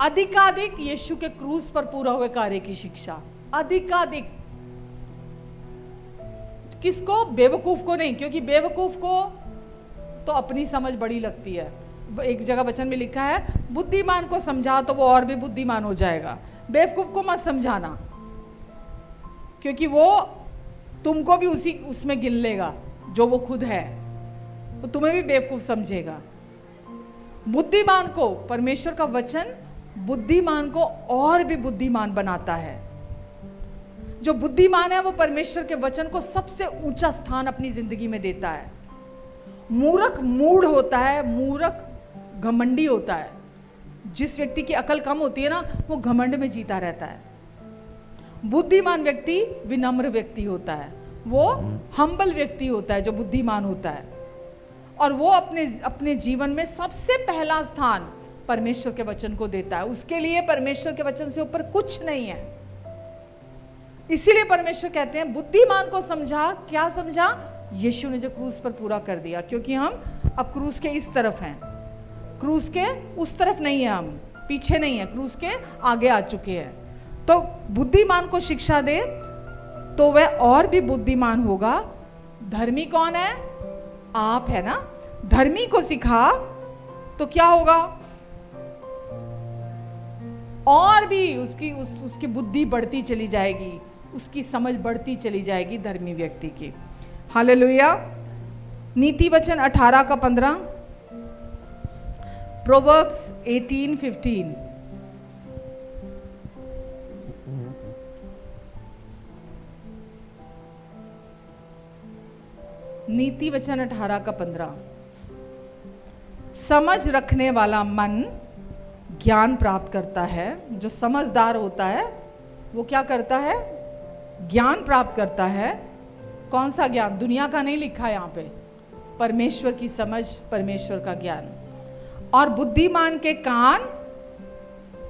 [SPEAKER 1] अधिकाधिक यीशु के क्रूस पर पूरा हुए कार्य की शिक्षा, अधिकाधिक। किसको? बेवकूफ को नहीं, क्योंकि बेवकूफ को तो अपनी समझ बड़ी लगती है। एक जगह वचन में लिखा है, बुद्धिमान को समझा तो वो और भी बुद्धिमान हो जाएगा। बेवकूफ को मत समझाना, क्योंकि वो तुमको भी उसमें गिन लेगा जो वो खुद है, वो तुम्हें भी बेवकूफ समझेगा। बुद्धिमान को, परमेश्वर का वचन बुद्धिमान को और भी बुद्धिमान बनाता है। जो बुद्धिमान है वो परमेश्वर के वचन को सबसे ऊंचा स्थान अपनी जिंदगी में देता है। मूर्ख मूढ़ होता है, मूर्ख घमंडी होता है। जिस व्यक्ति की अकल कम होती है ना, वो घमंड में जीता रहता है। बुद्धिमान व्यक्ति विनम्र व्यक्ति होता है, वो हम्बल व्यक्ति होता है जो बुद्धिमान होता है, और वो अपने जीवन में सबसे पहला स्थान परमेश्वर के वचन को देता है। उसके लिए परमेश्वर के वचन से ऊपर कुछ नहीं है। इसीलिए परमेश्वर कहते हैं, बुद्धिमान को समझा। क्या समझा? यीशु ने जो क्रूस पर पूरा कर दिया। क्योंकि हम अब क्रूस के इस तरफ हैं, क्रूस के उस तरफ नहीं है, हम पीछे नहीं है, क्रूस के आगे आ चुके हैं। तो बुद्धिमान को शिक्षा दे तो वह और भी बुद्धिमान होगा। धर्मी कौन है? आप है ना। धर्मी को सिखा तो क्या होगा? और भी उसकी बुद्धि बढ़ती चली जाएगी, उसकी समझ बढ़ती चली जाएगी धर्मी व्यक्ति की। हालेलुया। नीति वचन 18:15, प्रोवर्ब्स 18:15, नीति वचन 18:15, समझ रखने वाला मन ज्ञान प्राप्त करता है। जो समझदार होता है वो क्या करता है? ज्ञान प्राप्त करता है। कौन सा ज्ञान? दुनिया का नहीं लिखा यहाँ पे, परमेश्वर की समझ, परमेश्वर का ज्ञान। और बुद्धिमान के कान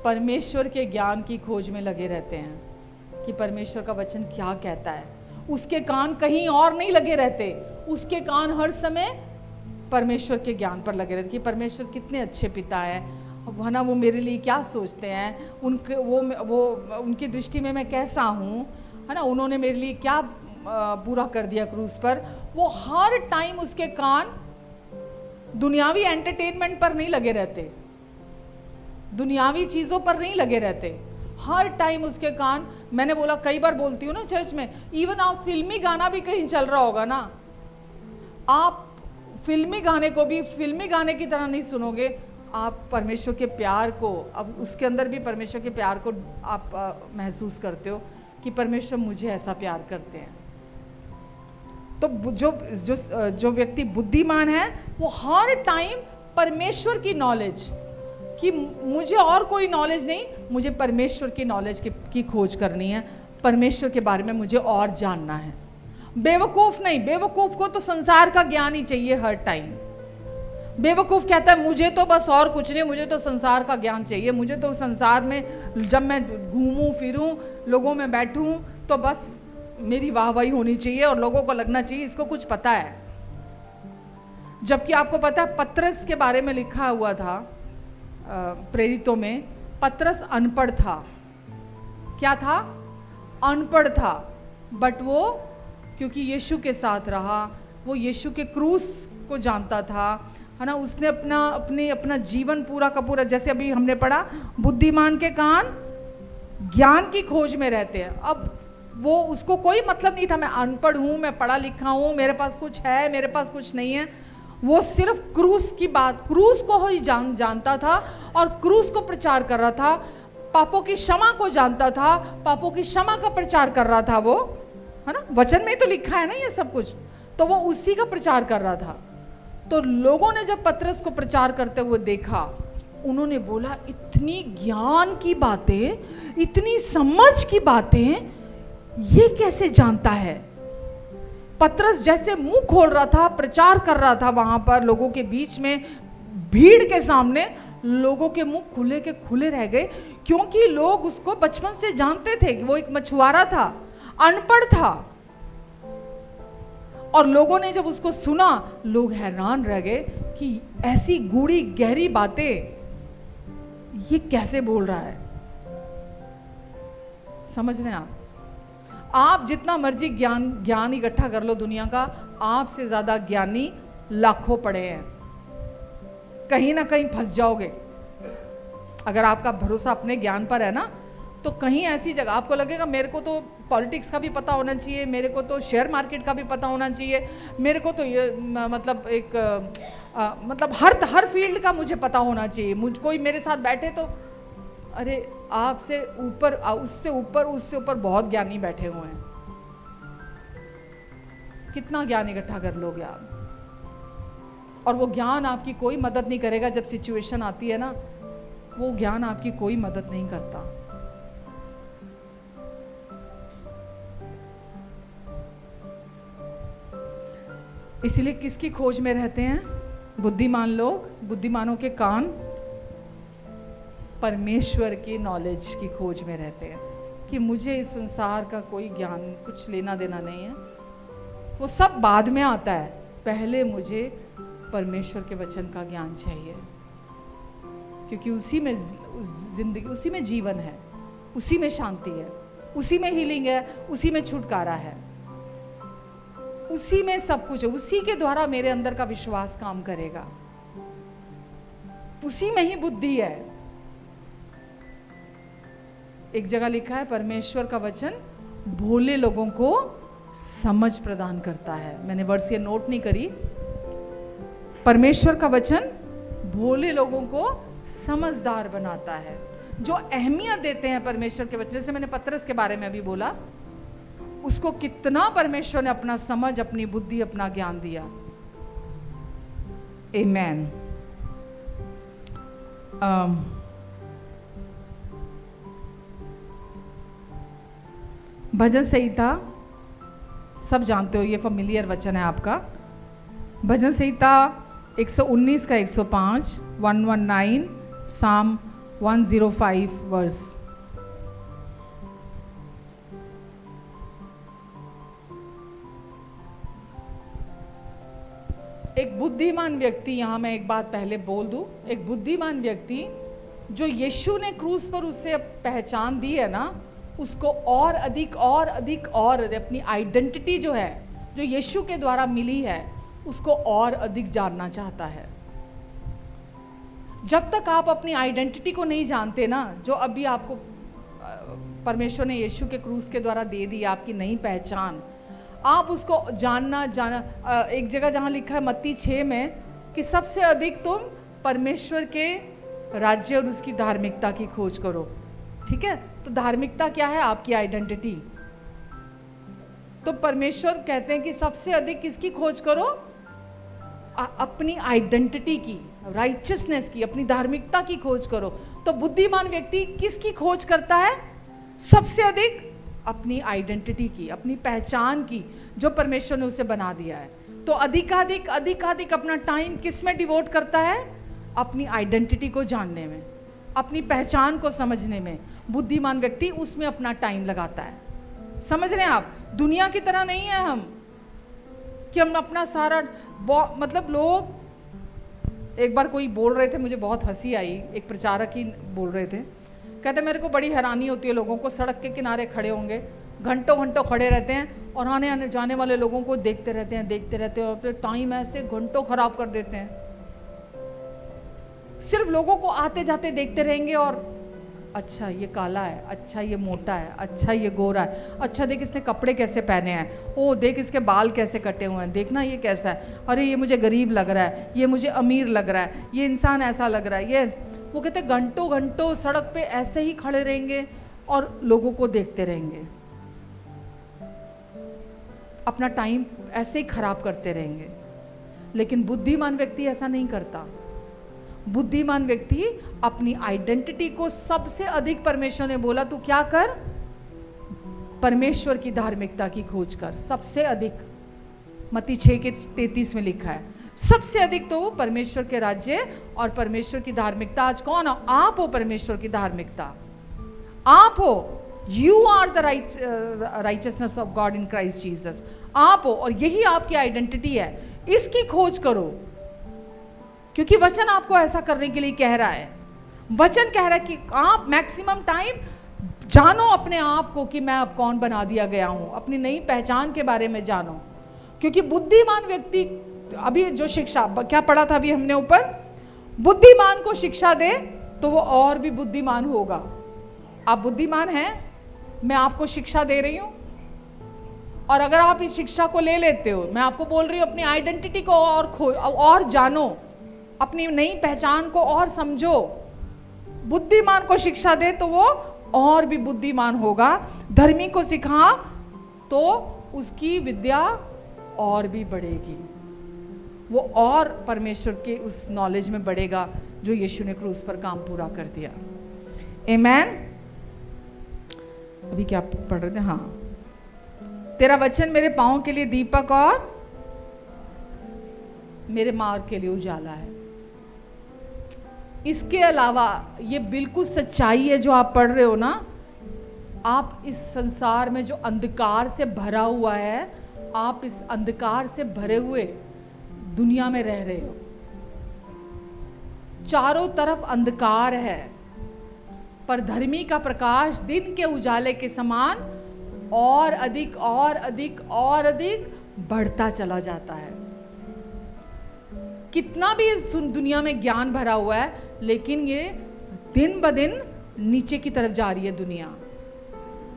[SPEAKER 1] परमेश्वर के ज्ञान की खोज में लगे रहते हैं कि परमेश्वर का वचन क्या कहता है। उसके कान कहीं और नहीं लगे रहते, उसके कान हर समय परमेश्वर के ज्ञान पर लगे रहते कि परमेश्वर कितने अच्छे पिता हैं, है ना, वो मेरे लिए क्या सोचते हैं, उनके वो उनकी दृष्टि में मैं कैसा हूँ, है ना, उन्होंने मेरे लिए क्या पूरा कर दिया क्रूस पर। वो हर टाइम उसके कान दुनियावी एंटरटेनमेंट पर नहीं लगे रहते, दुनियावी चीज़ों पर नहीं लगे रहते। हर टाइम उसके कान, मैंने बोला, कई बार बोलती हूँ ना चर्च में, इवन आप फिल्मी गाना भी कहीं चल रहा होगा ना, आप फिल्मी गाने को भी फिल्मी गाने की तरह नहीं सुनोगे, आप परमेश्वर के प्यार को, अब उसके अंदर भी परमेश्वर के प्यार को आप महसूस करते हो कि परमेश्वर मुझे ऐसा प्यार करते हैं। तो जो व्यक्ति बुद्धिमान है वो हर टाइम परमेश्वर की नॉलेज, कि मुझे और कोई नॉलेज नहीं, मुझे परमेश्वर की नॉलेज की खोज करनी है, परमेश्वर के बारे में मुझे और जानना है। बेवकूफ नहीं, बेवकूफ को तो संसार का ज्ञान ही चाहिए हर टाइम। बेवकूफ कहता है मुझे तो बस और कुछ नहीं, मुझे तो संसार का ज्ञान चाहिए, मुझे तो संसार में जब मैं घूमूं फिरूं, लोगों में बैठूं, तो बस मेरी वाहवाही होनी चाहिए और लोगों को लगना चाहिए इसको कुछ पता है। जबकि आपको पता है पतरस के बारे में लिखा हुआ था प्रेरितों में, पतरस अनपढ़ था। क्या था? अनपढ़ था, बट वो क्योंकि यीशु के साथ रहा, वो यीशु के क्रूस को जानता था, है ना, उसने अपना जीवन पूरा का पूरा, जैसे अभी हमने पढ़ा, बुद्धिमान के कान ज्ञान की खोज में रहते हैं। अब वो उसको कोई मतलब नहीं था मैं अनपढ़ हूँ, मैं पढ़ा लिखा हूँ, मेरे पास कुछ है, मेरे पास कुछ नहीं है। वो सिर्फ क्रूस की बात, क्रूस को ही जानता था और क्रूस को प्रचार कर रहा था। पापों की क्षमा को जानता था, पापों की क्षमा का प्रचार कर रहा था वो, है ना, वचन में तो लिखा है ना ये सब कुछ, तो वो उसी का प्रचार कर रहा था। तो लोगों ने जब पतरस को प्रचार करते हुए देखा, उन्होंने बोला इतनी ज्ञान की बातें, इतनी समझ की बातें ये कैसे जानता है। पतरस जैसे मुंह खोल रहा था, प्रचार कर रहा था वहां पर लोगों के बीच में, भीड़ के सामने, लोगों के मुंह खुले के खुले रह गए, क्योंकि लोग उसको बचपन से जानते थे कि वो एक मछुआरा था, अनपढ़ था। और लोगों ने जब उसको सुना, लोग हैरान रह गए कि ऐसी गूढ़ी गहरी बातें ये कैसे बोल रहा है। समझ रहे हैं आप जितना मर्जी ज्ञान इकट्ठा कर लो दुनिया का, आपसे ज्यादा ज्ञानी लाखों पड़े हैं, कहीं ना कहीं फंस जाओगे। अगर आपका भरोसा अपने ज्ञान पर है ना, तो कहीं ऐसी जगह आपको लगेगा मेरे को तो पॉलिटिक्स का भी पता होना चाहिए, मेरे को तो शेयर मार्केट का भी पता होना चाहिए, मेरे को तो ये मतलब एक मतलब हर फील्ड का मुझे पता होना चाहिए। मुझ कोई मेरे साथ बैठे तो अरे आपसे ऊपर, उससे ऊपर बहुत ज्ञानी बैठे हुए हैं। कितना ज्ञान इकट्ठा कर लोगे आप, और वो ज्ञान आपकी कोई मदद नहीं करेगा। जब सिचुएशन आती है ना, वो ज्ञान आपकी कोई मदद नहीं करता। इसलिए किसकी खोज में रहते हैं बुद्धिमान लोग? बुद्धिमानों के कान परमेश्वर की नॉलेज की खोज में रहते हैं कि मुझे इस संसार का कोई ज्ञान कुछ लेना देना नहीं है, वो सब बाद में आता है, पहले मुझे परमेश्वर के वचन का ज्ञान चाहिए, क्योंकि उसी में जिंदगी, उसी में जीवन है, उसी में शांति है, उसी में हीलिंग है, उसी में छुटकारा है, उसी में सब कुछ है। उसी के द्वारा मेरे अंदर का विश्वास काम करेगा, उसी में ही बुद्धि है। एक जगह लिखा है परमेश्वर का वचन भोले लोगों को समझ प्रदान करता है। मैंने वर्ड्स ये नोट नहीं करी। परमेश्वर का वचन भोले लोगों को समझदार बनाता है। जो अहमियत देते हैं परमेश्वर के वचन, जैसे मैंने पतरस के बारे में अभी बोला, उसको कितना परमेश्वर ने अपना समझ, अपनी बुद्धि, अपना ज्ञान दिया। आमेन। भजन संहिता सब जानते हो, ये फेमिलियर वचन है आपका। भजन संहिता 119 का 105, 119, साम 105 वर्स। एक बुद्धिमान व्यक्ति, यहां मैं एक बात पहले बोल दूं, एक बुद्धिमान व्यक्ति जो यीशु ने क्रूस पर उससे पहचान दी है ना, उसको और अधिक अपनी आइडेंटिटी जो है, जो यीशु के द्वारा मिली है, उसको और अधिक जानना चाहता है। जब तक आप अपनी आइडेंटिटी को नहीं जानते ना, जो अभी आपको परमेश्वर ने यीशु के क्रूस के द्वारा दे दी, आपकी नई पहचान, आप उसको जाना। एक जगह जहां लिखा है मत्ती 6 में कि सबसे अधिक तुम परमेश्वर के राज्य और उसकी धार्मिकता की खोज करो। ठीक है, तो धार्मिकता क्या है? आपकी आइडेंटिटी। तो परमेश्वर कहते हैं कि सबसे अधिक किसकी खोज करो? अपनी आइडेंटिटी की, राइचियसनेस की, अपनी धार्मिकता की खोज करो। तो बुद्धिमान व्यक्ति किसकी खोज करता है? सबसे अधिक अपनी आइडेंटिटी की, अपनी पहचान की, जो परमेश्वर ने उसे बना दिया है। तो अधिकाधिक अपना टाइम किस में डिवोट करता है? अपनी आइडेंटिटी को जानने में, अपनी पहचान को समझने में। बुद्धिमान व्यक्ति उसमें अपना टाइम लगाता है। समझ रहे हैं आप? दुनिया की तरह नहीं है हम कि हम अपना सारा मतलब लोग, एक बार कोई बोल रहे थे, मुझे बहुत हंसी आई, एक प्रचारक ही बोल रहे थे, कहते मेरे को बड़ी हैरानी होती है, लोगों को सड़क के किनारे खड़े होंगे, घंटों खड़े रहते हैं और आने जाने वाले लोगों को देखते रहते हैं और अपने टाइम ऐसे घंटों खराब कर देते हैं। सिर्फ लोगों को आते जाते देखते रहेंगे और अच्छा ये काला है, अच्छा ये मोटा है, अच्छा ये गोरा है, अच्छा देख इसने कपड़े कैसे पहने हैं, ओ देख इसके बाल कैसे कटे हुए हैं, देखना ये कैसा है, अरे ये मुझे गरीब लग रहा है, ये मुझे अमीर लग रहा है, ये इंसान ऐसा लग रहा है, ये वो कहते घंटों घंटों सड़क पे ऐसे ही खड़े रहेंगे और लोगों को देखते रहेंगे, अपना टाइम ऐसे ही खराब करते रहेंगे। लेकिन बुद्धिमान व्यक्ति ऐसा नहीं करता। बुद्धिमान व्यक्ति अपनी आइडेंटिटी को सबसे अधिक, परमेश्वर ने बोला तू क्या कर, परमेश्वर की धार्मिकता की खोज कर, सबसे अधिक। मत्ती 6:33 में लिखा है सबसे अधिक तो परमेश्वर के राज्य और परमेश्वर की धार्मिकता। आज कौन हो आप? हो परमेश्वर की धार्मिकता, आप हो, you are the righteousness of God in Christ Jesus, आप हो, और यही आपकी आइडेंटिटी है। इसकी खोज करो, क्योंकि वचन आपको ऐसा करने के लिए कह रहा है। वचन कह रहा है कि आप मैक्सिमम टाइम जानो अपने आप को कि मैं अब कौन बना दिया गया हूं, अपनी नई पहचान के बारे में जानो। क्योंकि बुद्धिमान व्यक्ति, अभी जो शिक्षा क्या पढ़ा था अभी हमने ऊपर, बुद्धिमान को शिक्षा दे तो वो और भी बुद्धिमान होगा। आप बुद्धिमान हैं, मैं आपको शिक्षा दे रही हूं, और अगर आप इस शिक्षा को ले लेते हो, मैं आपको बोल रही हूं अपनी आइडेंटिटी को और जानो, अपनी नई पहचान को और समझो। बुद्धिमान को शिक्षा दे तो वो और भी बुद्धिमान होगा, धर्मी को सिखा तो उसकी विद्या और भी बढ़ेगी, वो और परमेश्वर के उस नॉलेज में बढ़ेगा जो यीशु ने क्रूस पर काम पूरा कर दिया। आमेन। अभी क्या पढ़ रहे थे? हाँ, तेरा वचन मेरे पांव के लिए दीपक और मेरे मार्ग के लिए उजाला है। इसके अलावा ये बिल्कुल सच्चाई है जो आप पढ़ रहे हो ना, आप इस संसार में जो अंधकार से भरा हुआ है, आप इस अंधकार से भरे हुए दुनिया में रह रहे हो। चारों तरफ अंधकार है, पर धर्मी का प्रकाश दिन के उजाले के समान और अधिक और अधिक और अधिक बढ़ता चला जाता है। कितना भी इस दुनिया में ज्ञान भरा हुआ है, लेकिन ये दिन ब दिन नीचे की तरफ जा रही है दुनिया,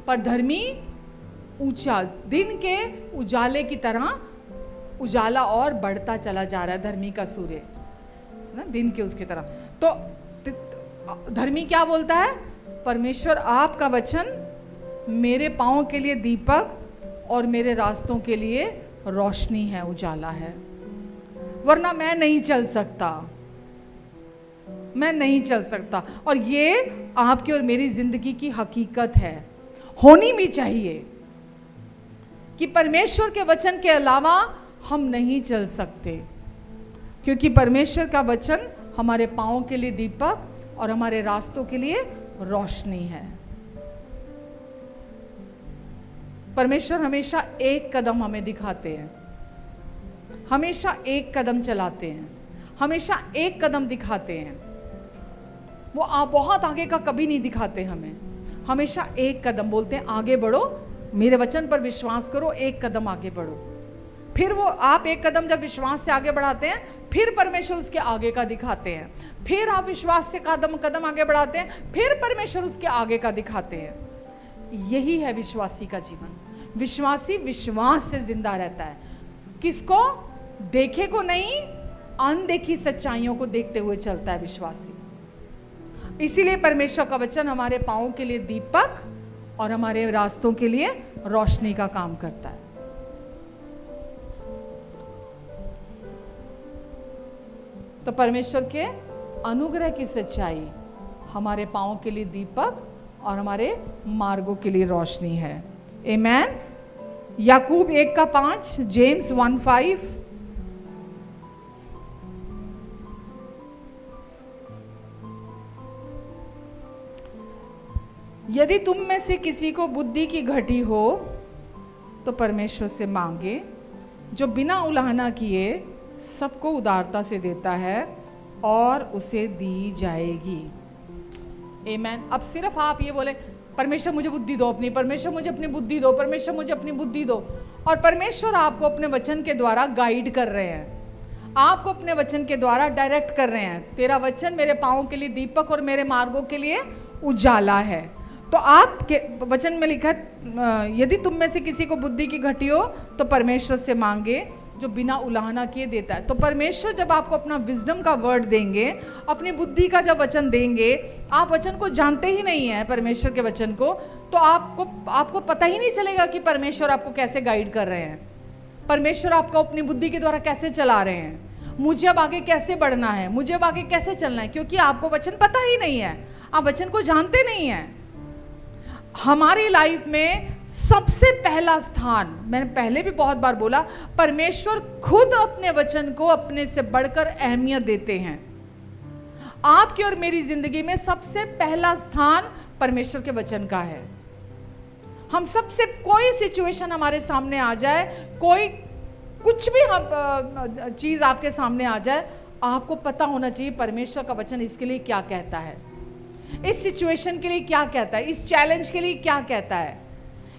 [SPEAKER 1] पर धर्मी ऊंचा, दिन के उजाले की तरह उजाला और बढ़ता चला जा रहा है। धर्मी का सूर्य ना दिन के उसकी तरह। तो धर्मी क्या बोलता है? परमेश्वर आपका वचन मेरे पांव के लिए दीपक और मेरे रास्तों के लिए रोशनी है, उजाला है, वरना मैं नहीं चल सकता, मैं नहीं चल सकता। और ये आपकी और मेरी जिंदगी की हकीकत है, होनी भी चाहिए कि परमेश्वर के वचन के अलावा हम नहीं चल सकते, क्योंकि परमेश्वर का वचन हमारे पांव के लिए दीपक और हमारे रास्तों के लिए रोशनी है। परमेश्वर हमेशा एक कदम हमें दिखाते हैं, हमेशा एक कदम चलाते हैं, हमेशा एक कदम दिखाते हैं। वो आप बहुत आगे का कभी नहीं दिखाते हमें, हमेशा एक कदम बोलते हैं, आगे बढ़ो, मेरे वचन पर विश्वास करो, एक कदम आगे बढ़ो। फिर वो आप एक कदम जब विश्वास से आगे बढ़ाते हैं, फिर परमेश्वर उसके आगे का दिखाते हैं। फिर आप विश्वास से कदम आगे बढ़ाते हैं, फिर परमेश्वर उसके आगे का दिखाते हैं। यही है विश्वासी का जीवन। विश्वासी विश्वास से जिंदा रहता है। किसको? देखे को नहीं, अनदेखी सच्चाइयों को देखते हुए चलता है विश्वासी। इसीलिए परमेश्वर का वचन हमारे पांवों के लिए दीपक और हमारे रास्तों के लिए रोशनी का काम करता है। तो परमेश्वर के अनुग्रह की सच्चाई हमारे पांवों के लिए दीपक और हमारे मार्गों के लिए रोशनी है। आमेन। याकूब 1:5, जेम्स 1:5, यदि तुम में से किसी को बुद्धि की घटी हो तो परमेश्वर से मांगे, जो बिना उलाहना किए सबको उदारता से देता है और उसे दी जाएगी। आमेन। अब सिर्फ आप ये बोले, परमेश्वर मुझे बुद्धि दो अपनी, परमेश्वर मुझे अपनी बुद्धि दो, परमेश्वर मुझे अपनी बुद्धि दो, और परमेश्वर आपको अपने वचन के द्वारा गाइड कर रहे हैं, आपको अपने वचन के द्वारा डायरेक्ट कर रहे हैं। तेरा वचन मेरे पांवों के लिए दीपक और मेरे मार्गों के लिए उजाला है। तो आपके वचन में लिखा है, यदि तुम में से किसी को बुद्धि की घटी हो तो परमेश्वर से मांगे जो बिना उलाहना किए देता है। तो परमेश्वर जब आपको अपना विजडम का वर्ड देंगे, अपनी बुद्धि का जब वचन देंगे, आप वचन को जानते ही नहीं है परमेश्वर के वचन को, तो आपको पता ही नहीं चलेगा कि परमेश्वर आपको कैसे गाइड कर रहे हैं, परमेश्वर आपको अपनी बुद्धि के द्वारा कैसे चला रहे हैं, मुझे अब आगे कैसे बढ़ना है, मुझे अब आगे कैसे चलना है, क्योंकि आपको वचन पता ही नहीं है, आप वचन को जानते नहीं हैं। हमारी लाइफ में सबसे पहला स्थान, मैंने पहले भी बहुत बार बोला, परमेश्वर खुद अपने वचन को अपने से बढ़कर अहमियत देते हैं। आपकी और मेरी जिंदगी में सबसे पहला स्थान परमेश्वर के वचन का है। हम सबसे, कोई सिचुएशन हमारे सामने आ जाए, कोई कुछ भी हम चीज आपके सामने आ जाए, आपको पता होना चाहिए परमेश्वर का वचन इसके लिए क्या कहता है, इस सिचुएशन के लिए क्या कहता है, इस चैलेंज के लिए क्या कहता है,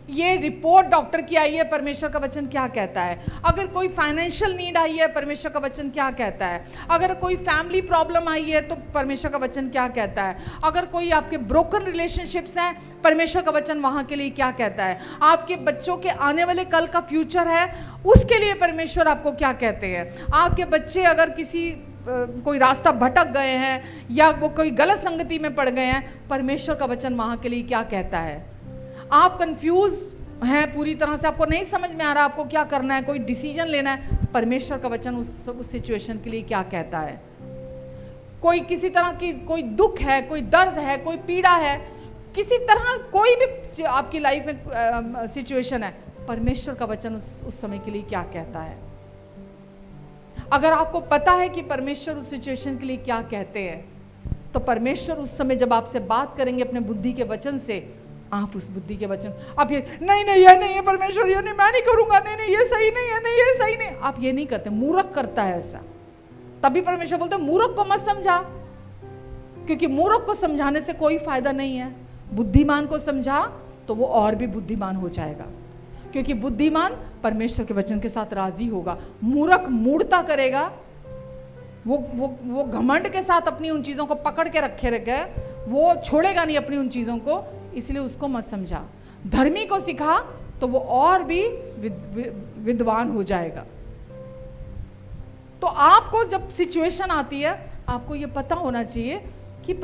[SPEAKER 1] ये रिपोर्ट डॉक्टर की आई है, परमेश्वर का वचन क्या कहता है, अगर कोई फाइनेंशियल नीड आई है, परमेश्वर का वचन क्या कहता है, अगर कोई फैमिली प्रॉब्लम आई है तो परमेश्वर का वचन क्या कहता है, अगर कोई आपके ब्रोकन रिलेशनशिप्स हैं, परमेश्वर का वचन वहां के लिए क्या कहता है, आपके बच्चों के आने वाले कल का फ्यूचर है उसके लिए परमेश्वर आपको क्या कहते हैं, आपके बच्चे अगर किसी कोई रास्ता भटक गए हैं या वो कोई गलत संगति में पड़ गए हैं, परमेश्वर का वचन वहां के लिए क्या कहता है। आप कंफ्यूज हैं पूरी तरह से, आपको नहीं समझ में आ रहा आपको क्या करना है, कोई डिसीजन लेना है, परमेश्वर का वचन उस सिचुएशन के लिए क्या कहता है। कोई किसी तरह की कोई दुख है, कोई दर्द है, कोई पीड़ा है, किसी तरह कोई भी आपकी लाइफ में सिचुएशन है, परमेश्वर का वचन उस समय के लिए क्या कहता है। अगर आपको पता है कि परमेश्वर उस सिचुएशन के लिए क्या कहते हैं, तो परमेश्वर उस समय जब आपसे बात करेंगे अपने बुद्धि के वचन से, आप उस बुद्धि के वचन, आप ये नहीं ये नहीं है परमेश्वर, ये नहीं, मैं नहीं करूंगा, नहीं ये सही नहीं है, नहीं ये सही नहीं, आप ये नहीं करते। मूर्ख करता है ऐसा, तभी परमेश्वर बोलते मूर्ख को मत समझा, क्योंकि मूर्ख को समझाने से कोई फायदा नहीं है। बुद्धिमान को समझा तो वो और भी बुद्धिमान हो जाएगा, क्योंकि बुद्धिमान परमेश्वर के वचन के साथ राजी होगा। मूर्ख मूढ़ता करेगा, वो घमंड के साथ अपनी उन चीजों को पकड़ के रखे, वो छोड़ेगा नहीं अपनी उन चीजों को, इसलिए उसको मत समझा। धर्मी को सिखा तो वो और भी विद्वान हो जाएगा। तो आपको जब सिचुएशन आती है, आपको ये पता होना चाहिए कि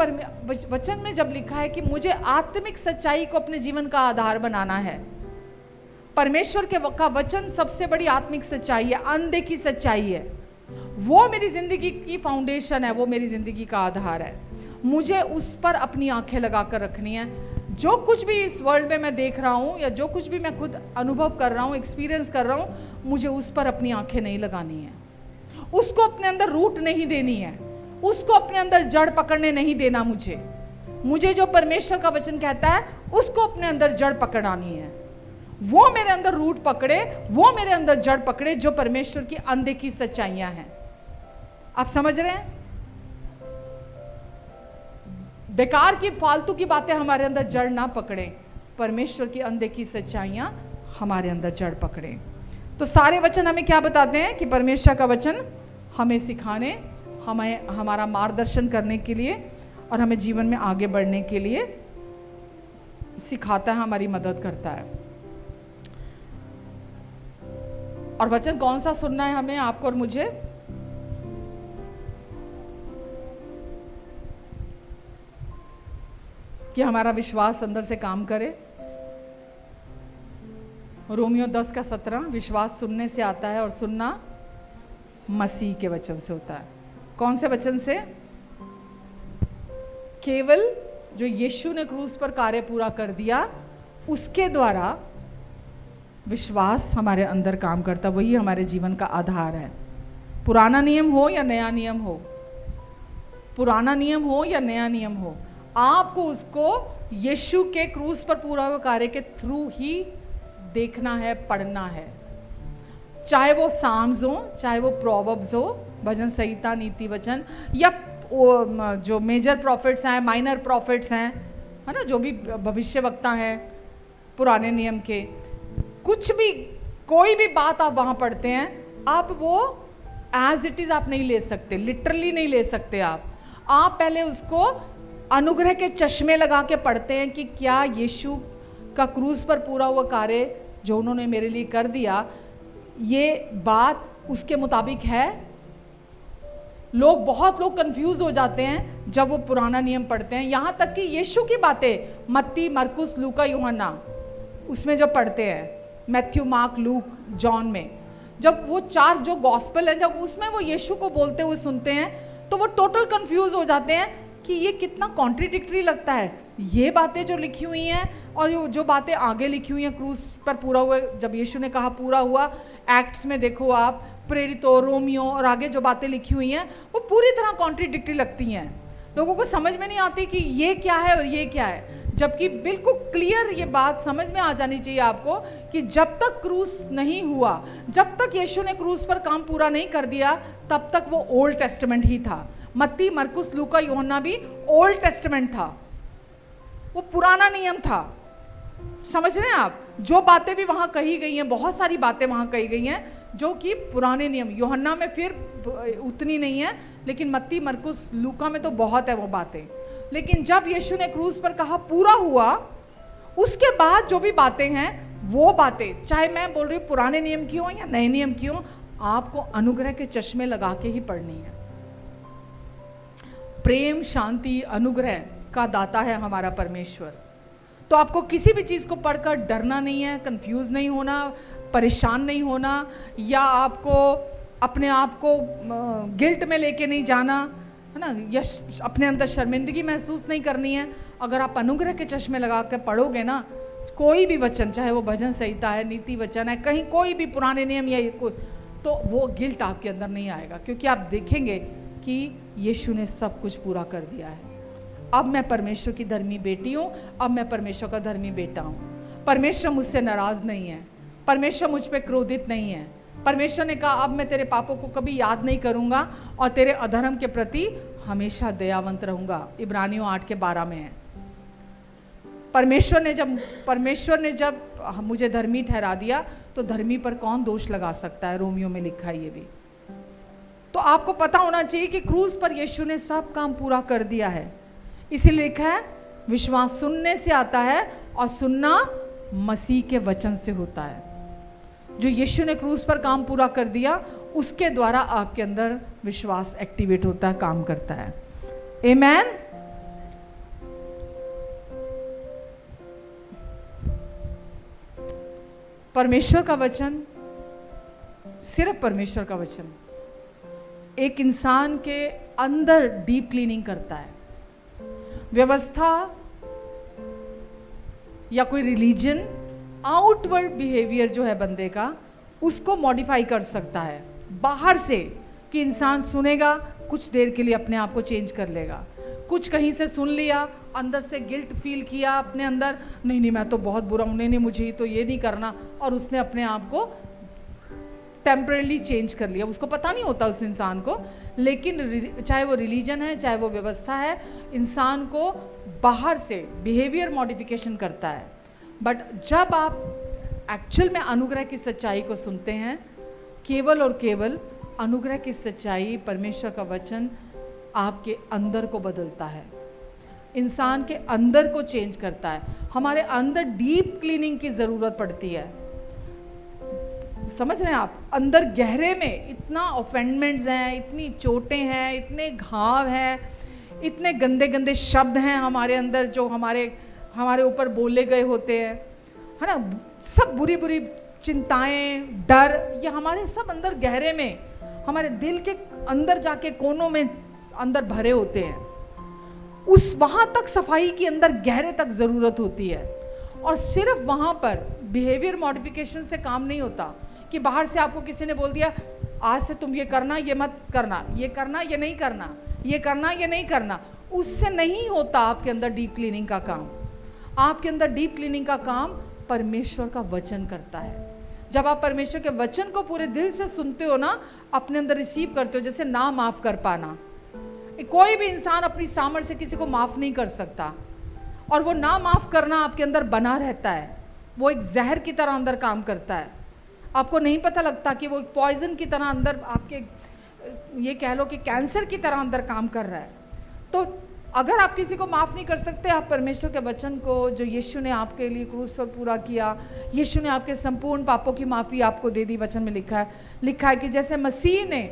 [SPEAKER 1] वचन में जब लिखा है कि मुझे आत्मिक सच्चाई को अपने जीवन का आधार बनाना है, परमेश्वर का वचन सबसे बड़ी आत्मिक सच्चाई है, अनदेखी सच्चाई है, वो मेरी जिंदगी की फाउंडेशन है, वो मेरी जिंदगी का आधार है। मुझे उस पर अपनी आंखें लगाकर रखनी है। जो कुछ भी इस वर्ल्ड में मैं देख रहा हूं, या जो कुछ भी मैं खुद अनुभव कर रहा हूं, एक्सपीरियंस कर रहा हूं, मुझे उस पर अपनी आंखें नहीं लगानी है, उसको अपने अंदर रूट नहीं देनी है, उसको अपने अंदर जड़ पकड़ने नहीं देना। मुझे जो परमेश्वर का वचन कहता है उसको अपने अंदर जड़ पकड़ानी है, वो मेरे अंदर रूट पकड़े, वो मेरे अंदर जड़ पकड़े, जो परमेश्वर की अनदेखी सच्चाइयां हैं। आप समझ रहे हैं? बेकार की फालतू की बातें हमारे अंदर जड़ ना पकड़े, परमेश्वर की अनदेखी सच्चाइयां हमारे अंदर जड़ पकड़े। तो सारे वचन हमें क्या बताते हैं कि परमेश्वर का वचन हमें सिखाने, हमें हमारा मार्गदर्शन करने के लिए और हमें जीवन में आगे बढ़ने के लिए सिखाता है, हमारी मदद करता है। और वचन कौन सा सुनना है हमें, आपको और मुझे? कि हमारा विश्वास अंदर से काम करे। रोमियो 10:17, विश्वास सुनने से आता है और सुनना मसीह के वचन से होता है। कौन से वचन से? केवल जो यीशु ने क्रूस पर कार्य पूरा कर दिया, उसके द्वारा विश्वास हमारे अंदर काम करता, वही हमारे जीवन का आधार है। पुराना नियम हो या नया नियम हो, पुराना नियम हो या नया नियम हो, आपको उसको यीशु के क्रूस पर पूरा हुआ कार्य के थ्रू ही देखना है, पढ़ना है। चाहे वो साम्स हो, चाहे वो प्रोवर्ब्स हो, भजन संहिता, नीति वचन, या जो मेजर प्रॉफिट्स हैं, माइनर प्रॉफिट्स हैं, है ना, जो भी भविष्य वक्ता हैं पुराने नियम के, कुछ भी, कोई भी बात आप वहां पढ़ते हैं, आप वो एज इट इज आप नहीं ले सकते, लिटरली नहीं ले सकते। आप पहले उसको अनुग्रह के चश्मे लगा के पढ़ते हैं कि क्या यीशु का क्रूस पर पूरा हुआ कार्य जो उन्होंने मेरे लिए कर दिया, ये बात उसके मुताबिक है। बहुत लोग कंफ्यूज हो जाते हैं जब वो पुराना नियम पढ़ते हैं, यहाँ तक कि यीशु की बातें मत्ती, मरकुस, लूका, यूहन्ना उसमें जब पढ़ते हैं, मैथ्यू, मार्क, लूक, जॉन में, जब वो 4 जो गॉस्पेल है, जब उसमें वो यीशु को बोलते हुए सुनते हैं तो वो टोटल कंफ्यूज हो जाते हैं कि ये कितना कॉन्ट्रिडिक्टरी लगता है, ये बातें जो लिखी हुई हैं और जो बातें आगे लिखी हुई हैं क्रूस पर पूरा हुआ, जब यीशु ने कहा पूरा हुआ, एक्ट्स में देखो आप, प्रेरितों, रोमियो और आगे जो बातें लिखी हुई हैं वो पूरी तरह कॉन्ट्रिडिक्टरी लगती हैं। लोगों को समझ में नहीं आती कि ये क्या है और ये क्या है, जबकि बिल्कुल क्लियर ये बात समझ में आ जानी चाहिए आपको कि जब तक क्रूस नहीं हुआ, जब तक यीशु ने क्रूस पर काम पूरा नहीं कर दिया, तब तक वो ओल्ड टेस्टामेंट ही था। मत्ती, मरकुस, लूका, यूहन्ना भी ओल्ड टेस्टामेंट था, वो पुराना नियम था। समझ रहे हैं आप? जो बातें भी वहां कही गई हैं, बहुत सारी बातें वहां कही गई हैं जो कि पुराने नियम, यूहन्ना में फिर उतनी नहीं है, लेकिन मत्ती, मरकुस, लूका में तो बहुत है वो बातें। लेकिन जब यीशु ने क्रूस पर कहा पूरा हुआ, उसके बाद जो भी बातें हैं, वो बातें चाहे मैं बोल रही हूँ पुराने नियम की हो या नए नियम की हो, आपको अनुग्रह के चश्मे लगा के ही पढ़नी है। प्रेम, शांति, अनुग्रह का दाता है हमारा परमेश्वर। तो आपको किसी भी चीज को पढ़कर डरना नहीं है, कंफ्यूज नहीं होना, परेशान नहीं होना, या आपको अपने आप को गिल्ट में लेके नहीं जाना, है ना, या अपने अंदर शर्मिंदगी महसूस नहीं करनी है। अगर आप अनुग्रह के चश्मे लगा कर पढ़ोगे ना, कोई भी वचन, चाहे वो भजन संहिता है, नीति वचन है, कहीं कोई भी पुराने नियम या कोई, तो वो गिल्ट आपके अंदर नहीं आएगा, क्योंकि आप देखेंगे कि यीशु ने सब कुछ पूरा कर दिया है। अब मैं परमेश्वर की धर्मी बेटी हूँ, अब मैं परमेश्वर का धर्मी बेटा हूँ। परमेश्वर मुझसे नाराज नहीं है, परमेश्वर मुझ पे क्रोधित नहीं है। परमेश्वर ने कहा अब मैं तेरे पापों को कभी याद नहीं करूँगा और तेरे अधर्म के प्रति हमेशा दयावंत रहूँगा। इब्रानियों 8:12 में है। परमेश्वर ने जब मुझे धर्मी ठहरा दिया, तो धर्मी पर कौन दोष लगा सकता है? रोमियो में लिखा है ये भी। तो आपको पता होना चाहिए कि क्रूस पर यीशु ने सब काम पूरा कर दिया है। इसीलिए लिखा है विश्वास सुनने से आता है और सुनना मसीह के वचन से होता है। जो यीशु ने क्रूस पर काम पूरा कर दिया, उसके द्वारा आपके अंदर विश्वास एक्टिवेट होता है, काम करता है। आमेन। परमेश्वर का वचन, सिर्फ परमेश्वर का वचन एक इंसान के अंदर डीप क्लीनिंग करता है। व्यवस्था या कोई रिलीजन आउटवर्ड बिहेवियर जो है बंदे का, उसको मॉडिफाई कर सकता है बाहर से, कि इंसान सुनेगा, कुछ देर के लिए अपने आप को चेंज कर लेगा। कुछ कहीं से सुन लिया, अंदर से गिल्ट फील किया अपने अंदर, नहीं मैं तो बहुत बुरा हूँ, नहीं मुझे तो ये नहीं करना, और उसने अपने आप को टेम्परेली चेंज कर लिया। उसको पता नहीं होता उस इंसान को, लेकिन चाहे वो रिलीजन है, चाहे वो व्यवस्था है, इंसान को बाहर से बिहेवियर मॉडिफिकेशन करता है। बट जब आप एक्चुअल में अनुग्रह की सच्चाई को सुनते हैं, केवल और केवल अनुग्रह की सच्चाई, परमेश्वर का वचन आपके अंदर को बदलता है, इंसान के अंदर को चेंज करता है। हमारे अंदर डीप क्लीनिंग की ज़रूरत पड़ती है। समझ रहे हैं आप? अंदर गहरे में इतना ऑफेंडमेंट्स हैं, इतनी चोटें हैं, इतने घाव हैं, इतने गंदे गंदे शब्द हैं हमारे अंदर जो हमारे ऊपर बोले गए होते हैं, है ना, सब बुरी बुरी चिंताएं, डर, ये हमारे सब अंदर गहरे में, हमारे दिल के अंदर जाके कोनों में अंदर भरे होते हैं। उस वहां तक सफाई की अंदर गहरे तक ज़रूरत होती है। और सिर्फ वहां पर बिहेवियर मॉडिफिकेशन से काम नहीं होता कि बाहर से आपको किसी ने बोल दिया आज से तुम ये करना, ये मत करना, ये करना, ये नहीं करना, ये करना, ये नहीं करना, उससे नहीं होता आपके अंदर डीप क्लीनिंग का काम। आपके अंदर डीप क्लीनिंग का काम परमेश्वर का वचन करता है। जब आप परमेश्वर के वचन को पूरे दिल से सुनते हो ना, अपने अंदर रिसीव करते हो, जैसे ना माफ कर पाना, कोई भी इंसान अपनी सामर्थ्य से किसी को माफ नहीं कर सकता, और वो ना माफ करना आपके अंदर बना रहता है। वो एक जहर की तरह अंदर काम करता है। आपको नहीं पता लगता कि वो एक पॉइजन की तरह अंदर आपके, ये कह लो कि कैंसर की तरह अंदर काम कर रहा है। तो अगर आप किसी को माफ़ नहीं कर सकते, आप परमेश्वर के वचन को, जो यीशु ने आपके लिए क्रूस पर पूरा किया, यीशु ने आपके संपूर्ण पापों की माफ़ी आपको दे दी। वचन में लिखा है कि जैसे मसीह ने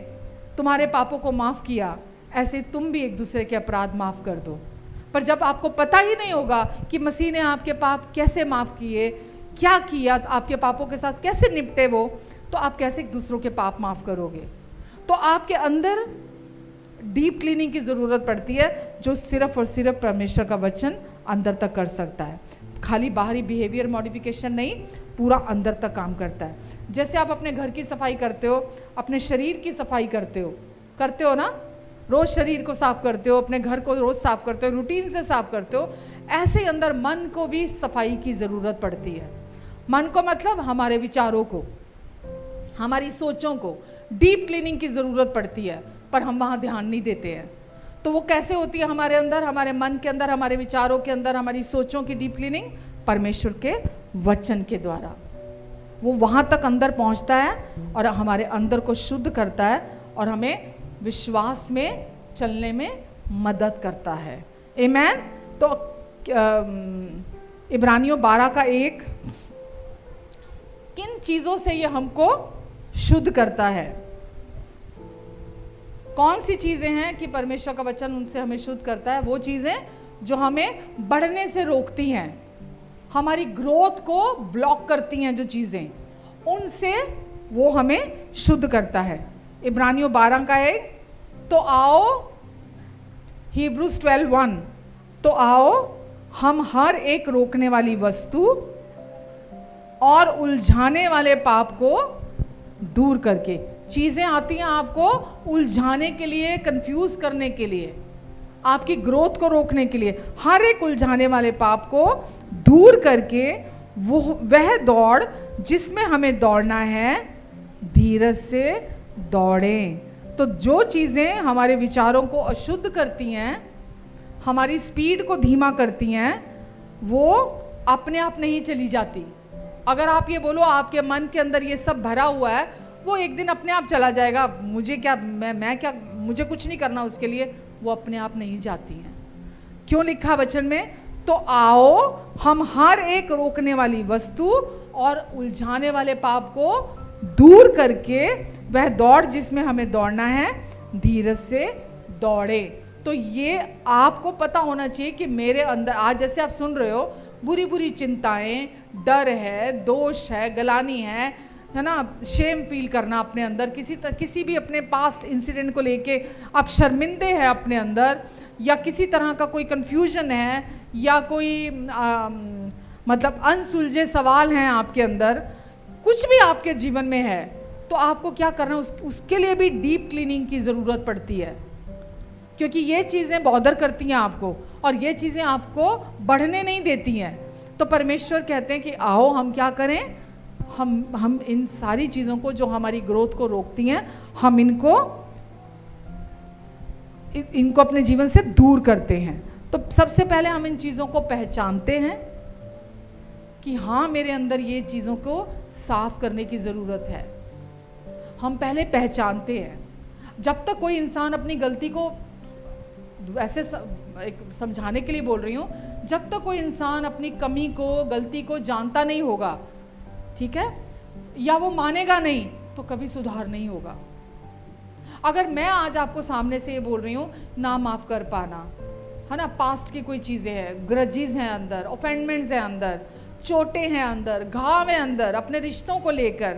[SPEAKER 1] तुम्हारे पापों को माफ़ किया, ऐसे तुम भी एक दूसरे के अपराध माफ़ कर दो। पर जब आपको पता ही नहीं होगा कि मसीह ने आपके पाप कैसे माफ़ किए, क्या किया, आपके पापों के साथ कैसे निपटे वो, तो आप कैसे एक दूसरों के पाप माफ़ करोगे? तो आपके अंदर डीप क्लीनिंग की ज़रूरत पड़ती है, जो सिर्फ और सिर्फ परमेश्वर का वचन अंदर तक कर सकता है। खाली बाहरी बिहेवियर मॉडिफिकेशन नहीं, पूरा अंदर तक काम करता है। जैसे आप अपने घर की सफाई करते हो, अपने शरीर की सफाई करते हो ना, रोज़ शरीर को साफ करते हो, अपने घर को रोज़ साफ करते हो, रूटीन से साफ करते हो, ऐसे ही अंदर मन को भी सफाई की ज़रूरत पड़ती है। मन को मतलब हमारे विचारों को, हमारी सोचों को डीप क्लीनिंग की ज़रूरत पड़ती है, पर हम वहाँ ध्यान नहीं देते हैं। तो वो कैसे होती है हमारे अंदर, हमारे मन के अंदर, हमारे विचारों के अंदर, हमारी सोचों की डीप क्लीनिंग? परमेश्वर के वचन के द्वारा वो वहाँ तक अंदर पहुँचता है और हमारे अंदर को शुद्ध करता है और हमें विश्वास में चलने में मदद करता है। आमीन। तो इब्रानियों 12:1, किन चीज़ों से ये हमको शुद्ध करता है? कौन सी चीज़ें हैं कि परमेश्वर का वचन उनसे हमें शुद्ध करता है? वो चीज़ें जो हमें बढ़ने से रोकती हैं, हमारी ग्रोथ को ब्लॉक करती हैं, जो चीज़ें, उनसे वो हमें शुद्ध करता है। इब्रानियों 12:1, तो आओ, हिब्रूज 12:1, तो आओ हम हर एक रोकने वाली वस्तु और उलझाने वाले पाप को दूर करके, चीज़ें आती हैं आपको उलझाने के लिए, कंफ्यूज करने के लिए, आपकी ग्रोथ को रोकने के लिए, हर एक उलझाने वाले पाप को दूर करके वह दौड़ जिसमें हमें दौड़ना है, धीरज से दौड़ें। तो जो चीज़ें हमारे विचारों को अशुद्ध करती हैं, हमारी स्पीड को धीमा करती हैं, वो अपने आप नहीं चली जाती। अगर आप ये बोलो आपके मन के अंदर ये सब भरा हुआ है, वो एक दिन अपने आप चला जाएगा, मुझे क्या, मैं क्या, मुझे कुछ नहीं करना उसके लिए, वो अपने आप नहीं जाती हैं। क्यों लिखा वचन में? तो आओ हम हर एक रोकने वाली वस्तु और उलझाने वाले पाप को दूर करके वह दौड़ जिसमें हमें दौड़ना है, धीरज से दौड़े। तो ये आपको पता होना चाहिए कि मेरे अंदर आज जैसे आप सुन रहे हो, बुरी बुरी चिंताएं, डर है, दोष है, गलानी है ना, शेम फील करना अपने अंदर, किसी भी अपने पास्ट इंसिडेंट को लेके आप शर्मिंदे हैं अपने अंदर, या किसी तरह का कोई कंफ्यूजन है, या कोई मतलब अनसुलझे सवाल हैं आपके अंदर, कुछ भी आपके जीवन में है, तो आपको क्या करना है, उसके लिए भी डीप क्लीनिंग की ज़रूरत पड़ती है, क्योंकि ये चीज़ें बॉदर करती हैं आपको और ये चीज़ें आपको बढ़ने नहीं देती हैं। तो परमेश्वर कहते हैं कि आओ हम क्या करें, हम इन सारी चीज़ों को जो हमारी ग्रोथ को रोकती हैं, हम इनको अपने जीवन से दूर करते हैं। तो सबसे पहले हम इन चीज़ों को पहचानते हैं कि हाँ, मेरे अंदर ये चीज़ों को साफ करने की ज़रूरत है। हम पहले पहचानते हैं। जब तक कोई इंसान अपनी गलती को, ऐसे समझाने के लिए बोल रही हूँ, जब तक कोई इंसान अपनी कमी को, गलती को जानता नहीं होगा, ठीक है, या वो मानेगा नहीं, तो कभी सुधार नहीं होगा। अगर मैं आज आपको सामने से ये बोल रही हूँ, ना माफ़ कर पाना, है ना, पास्ट की कोई चीज़ें हैं, ग्रजेस हैं अंदर, ऑफेंडमेंट्स हैं अंदर, चोटें हैं अंदर, घाव हैं अंदर, अपने रिश्तों को लेकर,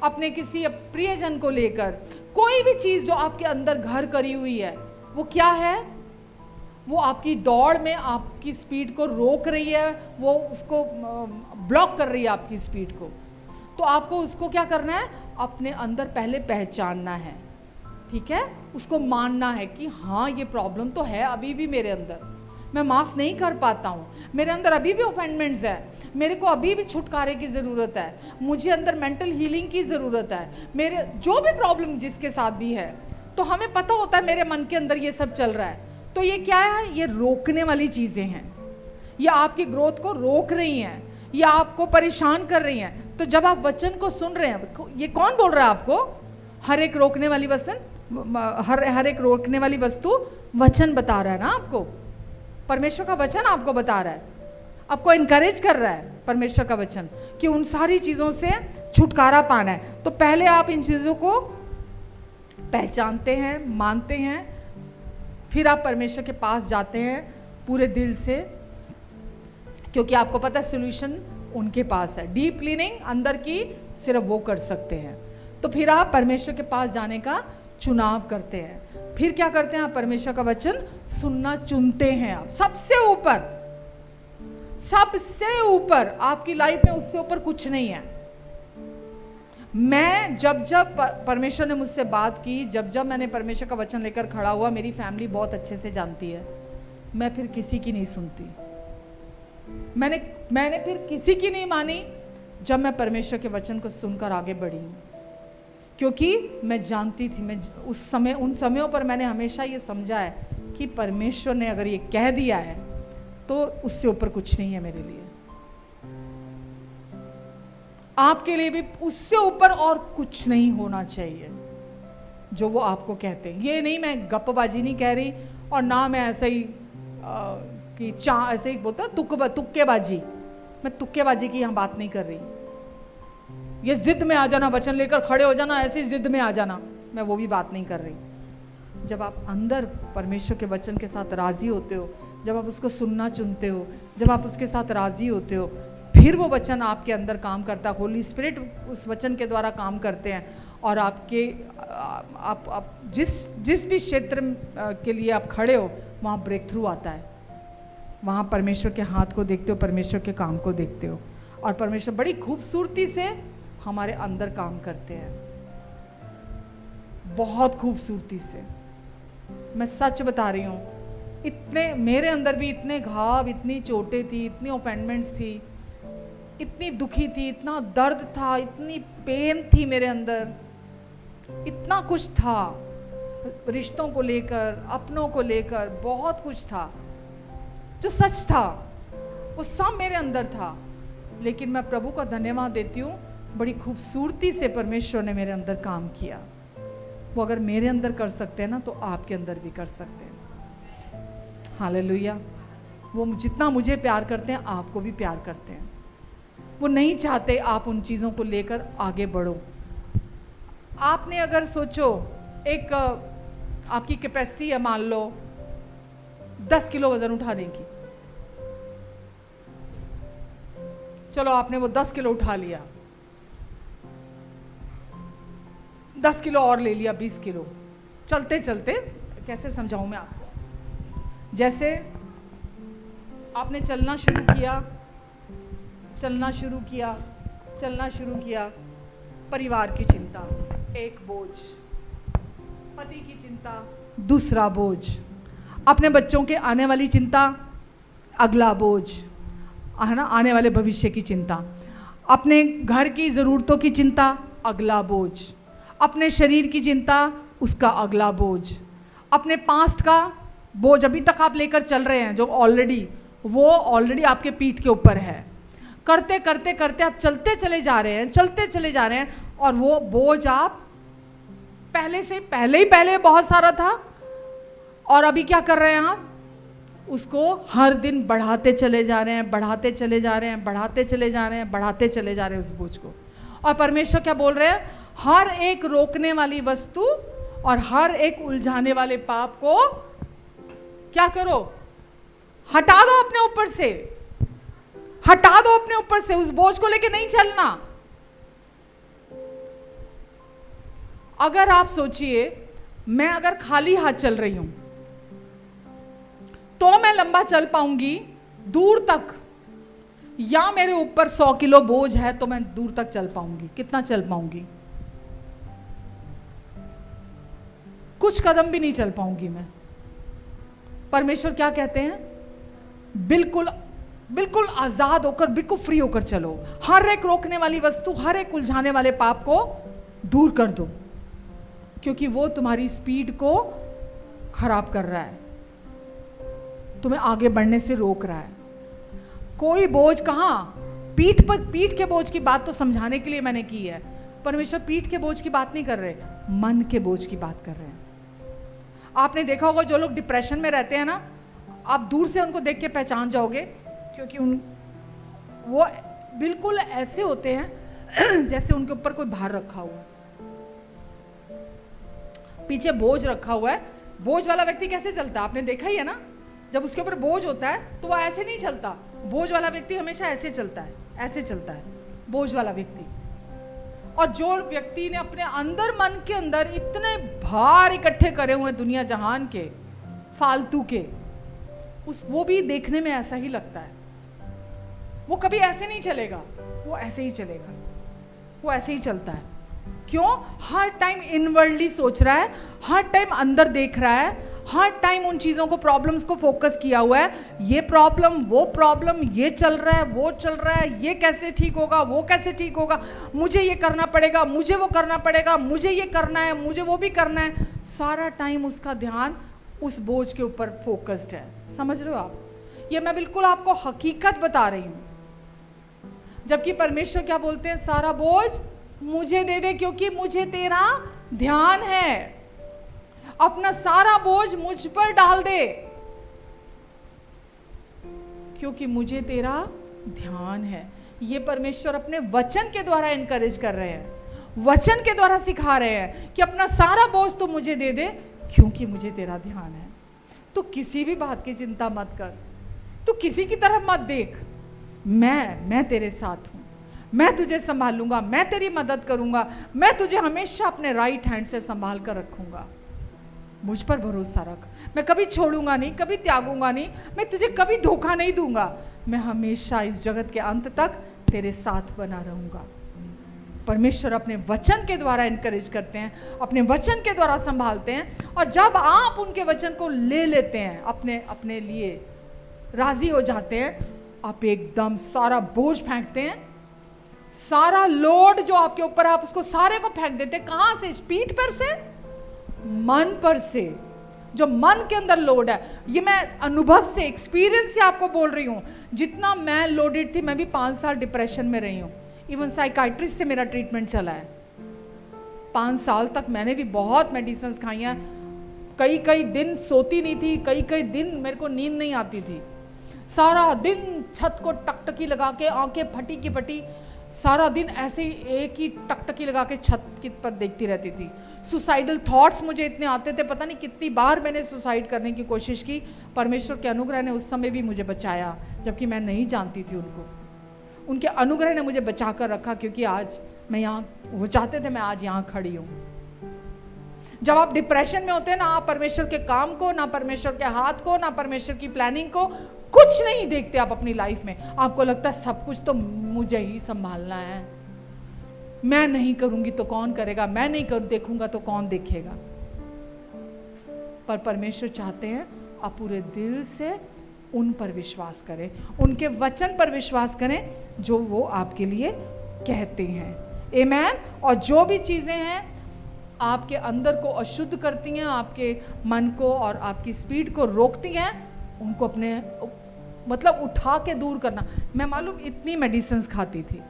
[SPEAKER 1] अपने किसी प्रियजन को लेकर, कोई भी चीज़ जो आपके अंदर घर करी हुई है, वो क्या है? वो आपकी दौड़ में आपकी स्पीड को रोक रही है, वो उसको ब्लॉक कर रही है आपकी स्पीड को। तो आपको उसको क्या करना है? अपने अंदर पहले पहचानना है, ठीक है, उसको मानना है कि हाँ, ये प्रॉब्लम तो है अभी भी मेरे अंदर, मैं माफ़ नहीं कर पाता हूँ, मेरे अंदर अभी भी ऑफेंडमेंट्स है, मेरे को अभी भी छुटकारे की ज़रूरत है, मुझे अंदर मेंटल हीलिंग की ज़रूरत है, मेरे जो भी प्रॉब्लम जिसके साथ भी है, तो हमें पता होता है मेरे मन के अंदर ये सब चल रहा है। तो ये क्या है? ये रोकने वाली चीज़ें हैं, ये आपकी ग्रोथ को रोक रही हैं, ये आपको परेशान कर रही हैं। तो जब आप वचन को सुन रहे हैं, ये कौन बोल रहा है आपको? हर एक रोकने वाली वचन, हर एक रोकने वाली वस्तु वचन बता रहा है ना आपको। परमेश्वर का वचन आपको बता रहा है, आपको इनकरेज कर रहा है परमेश्वर का वचन कि उन सारी चीज़ों से छुटकारा पाना है। तो पहले आप इन चीज़ों को पहचानते हैं, मानते हैं, फिर आप परमेश्वर के पास जाते हैं पूरे दिल से, क्योंकि आपको पता है सोल्यूशन उनके पास है। डीप क्लीनिंग अंदर की सिर्फ वो कर सकते हैं। तो फिर आप परमेश्वर के पास जाने का चुनाव करते हैं। फिर क्या करते हैं? आप परमेश्वर का वचन सुनना चुनते हैं। आप सबसे ऊपर आपकी लाइफ में उससे ऊपर कुछ नहीं है। मैं जब परमेश्वर ने मुझसे बात की, जब मैंने परमेश्वर का वचन लेकर खड़ा हुआ, मेरी फैमिली बहुत अच्छे से जानती है, मैं फिर किसी की नहीं सुनती। मैंने फिर किसी की नहीं मानी जब मैं परमेश्वर के वचन को सुनकर आगे बढ़ी, क्योंकि मैं जानती थी, मैं उन समयों पर मैंने हमेशा ये समझा है कि परमेश्वर ने अगर ये कह दिया है तो उससे ऊपर कुछ नहीं है मेरे लिए। आपके लिए भी उससे ऊपर और कुछ नहीं होना चाहिए जो वो आपको कहते हैं। ये नहीं, मैं गप्पबाजी नहीं कह रही, और ना मैं ऐसे ही कि ऐसे ही बोलता तुक्केबाजी, मैं तुक्केबाजी की यहाँ बात नहीं कर रही। ये जिद में आ जाना, वचन लेकर खड़े हो जाना, ऐसी जिद में आ जाना, मैं वो भी बात नहीं कर रही। जब आप अंदर परमेश्वर के वचन के साथ राजी होते हो, जब आप उसको सुनना चुनते हो, जब आप उसके साथ राजी होते हो, फिर वो वचन आपके अंदर काम करता है। होली स्पिरिट उस वचन के द्वारा काम करते हैं, और आपके आप जिस भी क्षेत्र के लिए आप खड़े हो वहाँ ब्रेक थ्रू आता है। वहाँ परमेश्वर के हाथ को देखते हो, परमेश्वर के काम को देखते हो, और परमेश्वर बड़ी खूबसूरती से हमारे अंदर काम करते हैं, बहुत खूबसूरती से। मैं सच बता रही हूँ, इतने मेरे अंदर भी इतने घाव, इतनी चोटें थी, इतनी ऑफेंडमेंट्स थी, इतनी दुखी थी, इतना दर्द था, इतनी पेन थी मेरे अंदर, इतना कुछ था, रिश्तों को लेकर, अपनों को लेकर बहुत कुछ था जो सच था, वो सब मेरे अंदर था। लेकिन मैं प्रभु का धन्यवाद देती हूँ, बड़ी खूबसूरती से परमेश्वर ने मेरे अंदर काम किया। वो अगर मेरे अंदर कर सकते हैं ना, तो आपके अंदर भी कर सकते हैं। हालेलुया। वो जितना मुझे प्यार करते हैं, आपको भी प्यार करते हैं। वो नहीं चाहते आप उन चीज़ों को लेकर आगे बढ़ो। आपने अगर सोचो, एक आपकी कैपेसिटी है, मान लो 10 किलो वजन उठाने की, चलो आपने वो 10 किलो उठा लिया, 10 किलो और ले लिया, 20 किलो, चलते चलते, कैसे समझाऊं मैं आपको, जैसे आपने चलना शुरू किया, परिवार की चिंता एक बोझ, पति की चिंता दूसरा बोझ, अपने बच्चों के आने वाली चिंता अगला बोझ, है ना, आने वाले भविष्य की चिंता, अपने घर की ज़रूरतों की चिंता अगला बोझ, अपने शरीर की चिंता उसका अगला बोझ, अपने पास्ट का बोझ अभी तक आप लेकर चल रहे हैं, जो ऑलरेडी आपके पीठ के ऊपर है। करते करते करते आप चलते चले जा रहे हैं, और वो बोझ आप पहले बहुत सारा था, और अभी क्या कर रहे हैं आप? उसको हर दिन बढ़ाते चले जा रहे हैं उस बोझ को। और परमेश्वर क्या बोल रहे हैं? हर एक रोकने वाली वस्तु और हर एक उलझाने वाले पाप को क्या करो? हटा दो अपने ऊपर से, उस बोझ को लेके नहीं चलना। अगर आप सोचिए, मैं अगर खाली हाथ चल रही हूं तो मैं लंबा चल पाऊंगी दूर तक, या मेरे ऊपर 100 किलो बोझ है तो मैं दूर तक चल पाऊंगी? कितना चल पाऊंगी? कुछ कदम भी नहीं चल पाऊंगी मैं। परमेश्वर क्या कहते हैं? बिल्कुल आजाद होकर, बिल्कुल फ्री होकर चलो। हर एक रोकने वाली वस्तु, हर एक उलझाने वाले पाप को दूर कर दो, क्योंकि वो तुम्हारी स्पीड को खराब कर रहा है, तुम्हें आगे बढ़ने से रोक रहा है। कोई बोझ कहां? पीठ के बोझ की बात तो समझाने के लिए मैंने की है। परमेश्वर पीठ के बोझ की बात नहीं कर रहे, मन के बोझ की बात कर रहे हैं। आपने देखा होगा, जो लोग डिप्रेशन में रहते हैं ना, आप दूर से उनको देख के पहचान जाओगे, क्योंकि वो बिल्कुल ऐसे होते हैं जैसे उनके ऊपर कोई भार रखा हुआ है, पीछे बोझ रखा हुआ है। बोझ वाला व्यक्ति कैसे चलता है, आपने देखा ही है ना, जब उसके ऊपर बोझ होता है तो वो ऐसे नहीं चलता। बोझ वाला व्यक्ति हमेशा ऐसे चलता है, ऐसे चलता है बोझ वाला व्यक्ति। और जो व्यक्ति ने अपने अंदर, मन के अंदर इतने भार इकट्ठे करे हुए दुनिया जहान के, फालतू के, वो भी देखने में ऐसा ही लगता है। वो कभी ऐसे नहीं चलेगा, वो ऐसे ही चलेगा, वो ऐसे ही चलता है। क्यों? हर टाइम इनवर्डली सोच रहा है, हर टाइम अंदर देख रहा है, हर टाइम उन चीजों को, प्रॉब्लम्स को फोकस किया हुआ है। ये प्रॉब्लम, ये चल रहा है, वो चल रहा है, ये कैसे ठीक होगा, वो कैसे ठीक होगा, मुझे ये करना पड़ेगा, मुझे वो करना पड़ेगा, मुझे ये करना है, मुझे वो भी करना है। सारा टाइम उसका ध्यान उस बोझ के ऊपर फोकस्ड है। समझ रहे हो आप? ये मैं बिल्कुल आपको हकीकत बता रही हूं। जबकि परमेश्वर क्या बोलते हैं? सारा बोझ मुझे दे दे, क्योंकि मुझे तेरा ध्यान है। अपना सारा बोझ मुझ पर डाल दे, क्योंकि मुझे तेरा ध्यान है। ये परमेश्वर अपने वचन के द्वारा एनकरेज कर रहे हैं, वचन के द्वारा सिखा रहे हैं कि अपना सारा बोझ तो मुझे दे दे, क्योंकि मुझे तेरा ध्यान है। तो किसी भी बात की चिंता मत कर, तू किसी की तरफ मत देख। मैं तेरे साथ हूं, मैं तुझे संभालूंगा, मैं तेरी मदद करूंगा, मैं तुझे हमेशा अपने राइट हैंड से संभाल कर रखूंगा। मुझ पर भरोसा रख, मैं कभी छोड़ूंगा नहीं, कभी त्यागूंगा नहीं, मैं तुझे कभी धोखा नहीं दूंगा। मैं हमेशा इस जगत के अंत तक तेरे साथ बना रहूंगा। परमेश्वर अपने वचन के द्वारा एनकरेज करते हैं, अपने वचन के द्वारा संभालते हैं। और जब आप उनके वचन को ले लेते हैं, अपने लिए राजी हो जाते हैं, आप एकदम सारा बोझ फेंकते हैं, सारा लोड जो आपके ऊपर, आप उसको सारे को फेंक देते हैं। कहां से? पीठ पर से, मन पर से। जो मन के अंदर लोड है, ये मैं अनुभव से, एक्सपीरियंस से आपको बोल रही हूं। जितना मैं लोडेड थी, मैं भी 5 साल डिप्रेशन में रही हूं। इवन साइकाइट्रिस्ट से मेरा ट्रीटमेंट चला है। 5 साल तक मैंने भी बहुत मेडिसिन खाई हैं। कई दिन सोती नहीं थी, कई दिन मेरे को नींद नहीं आती थी। सारा दिन छत को टकटकी लगा के, आंखें फटी की फटी, सारा दिन ऐसे ही एक ही टकटकी लगा के छत की पर देखती रहती थी। सुसाइडल थॉट्स मुझे इतने आते थे, पता नहीं कितनी बार मैंने सुसाइड करने की कोशिश की। परमेश्वर के अनुग्रह ने उस समय भी मुझे बचाया, जबकि मैं नहीं जानती थी उनको। उनके अनुग्रह ने मुझे बचा कर रखा, क्योंकि आज मैं यहाँ, वो चाहते थे मैं आज यहाँ खड़ी हूँ। जब आप डिप्रेशन में होते हैं ना, आप परमेश्वर के काम को, ना परमेश्वर के हाथ को, ना परमेश्वर की प्लानिंग को, कुछ नहीं देखते आप अपनी लाइफ में। आपको लगता है सब कुछ तो मुझे ही संभालना है, मैं नहीं करूंगी तो कौन करेगा, मैं नहीं देखूंगा तो कौन देखेगा। पर परमेश्वर चाहते हैं आप पूरे दिल से उन पर विश्वास करें, उनके वचन पर विश्वास करें जो वो आपके लिए कहते हैं। आमीन। और जो भी चीजें हैं आपके अंदर को अशुद्ध करती हैं, आपके मन को और आपकी स्पीड को रोकती हैं, उनको अपने मतलब उठा के दूर करना। मैं मालूम इतनी मेडिसिन खाती थी,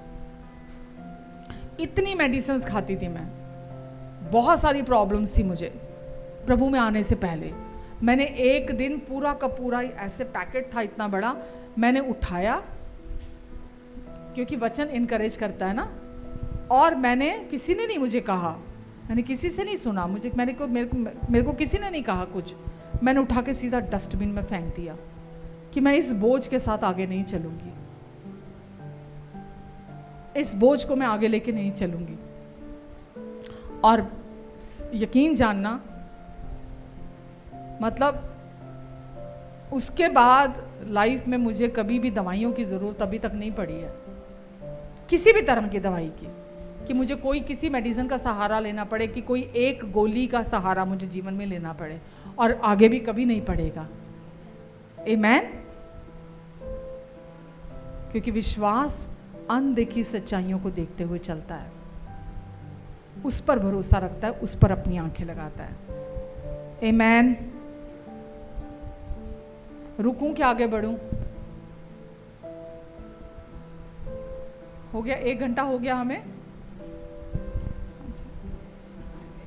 [SPEAKER 1] इतनी मेडिसिन खाती थी मैं, बहुत सारी प्रॉब्लम्स थी मुझे प्रभु में आने से पहले। मैंने एक दिन पूरा का पूरा ऐसे पैकेट था इतना बड़ा, मैंने उठाया, क्योंकि वचन इनकरेज करता है ना। और मैंने, किसी ने नहीं मुझे कहा, मैंने किसी से नहीं सुना, मेरे को किसी ने नहीं कहा कुछ। मैंने उठा के सीधा डस्टबिन में फेंक दिया कि मैं इस बोझ के साथ आगे नहीं चलूंगी, इस बोझ को मैं आगे लेके नहीं चलूंगी। और यकीन जानना, मतलब उसके बाद लाइफ में मुझे कभी भी दवाइयों की जरूरत अभी तक नहीं पड़ी है, किसी भी तरह की दवाई की, कि मुझे कोई किसी मेडिसिन का सहारा लेना पड़े, कि कोई एक गोली का सहारा मुझे जीवन में लेना पड़े, और आगे भी कभी नहीं पड़ेगा। आमीन। क्योंकि विश्वास अनदेखी सच्चाइयों को देखते हुए चलता है, उस पर भरोसा रखता है, उस पर अपनी आंखें लगाता है। आमीन। रुकूं कि आगे बढ़ूं? हो गया, 1 घंटा हो गया हमें।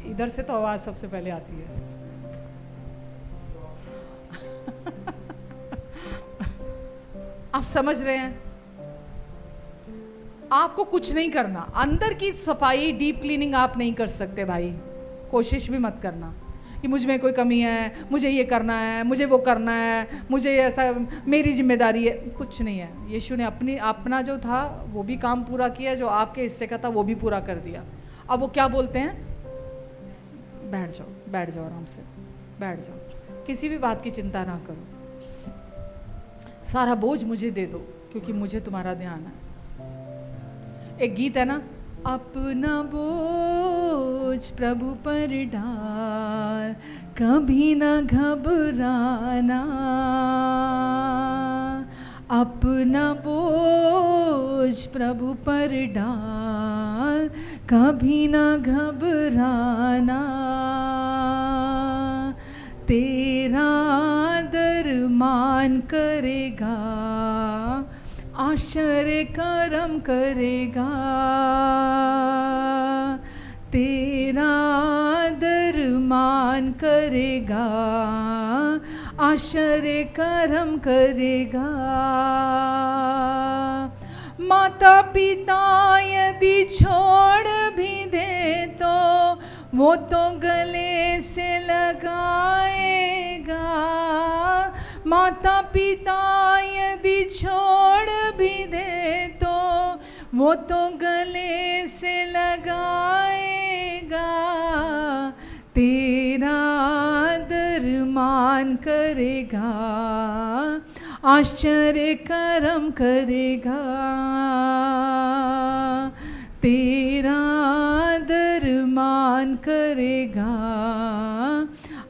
[SPEAKER 1] इधर से तो आवाज सबसे पहले आती है। आप समझ रहे हैं? आपको कुछ नहीं करना, अंदर की सफाई, डीप क्लीनिंग आप नहीं कर सकते भाई। कोशिश भी मत करना कि मुझ में कोई कमी है, मुझे ये करना है, मुझे वो करना है, मुझे ऐसा, मेरी जिम्मेदारी है। कुछ नहीं है। यीशु ने अपना जो था वो भी काम पूरा किया, जो आपके हिस्से का था वो भी पूरा कर दिया। अब वो क्या बोलते हैं? बैठ जाओ, बैठ जाओ, आराम से बैठ जाओ, किसी भी बात की चिंता ना करो, सारा बोझ मुझे दे दो क्योंकि मुझे तुम्हारा ध्यान है। एक गीत है ना, अपना बोझ प्रभु पर डाल, कभी ना घबराना, अपना बोझ प्रभु पर डाल, कभी ना घबराना, तेरा दरमान करेगा, आश्चर्य कर्म करेगा, तेरा दरमान करेगा, आश्चर्य कर्म करेगा। माता पिता यदि छोड़ भी दे तो वो तो गले से लगाएगा, माता पिता यदि छोड़ भी दे तो वो तो गले से लगाएगा, तेरा दरमान करेगा, आश्चर्य कर्म करेगा, तेरा दरमान करेगा,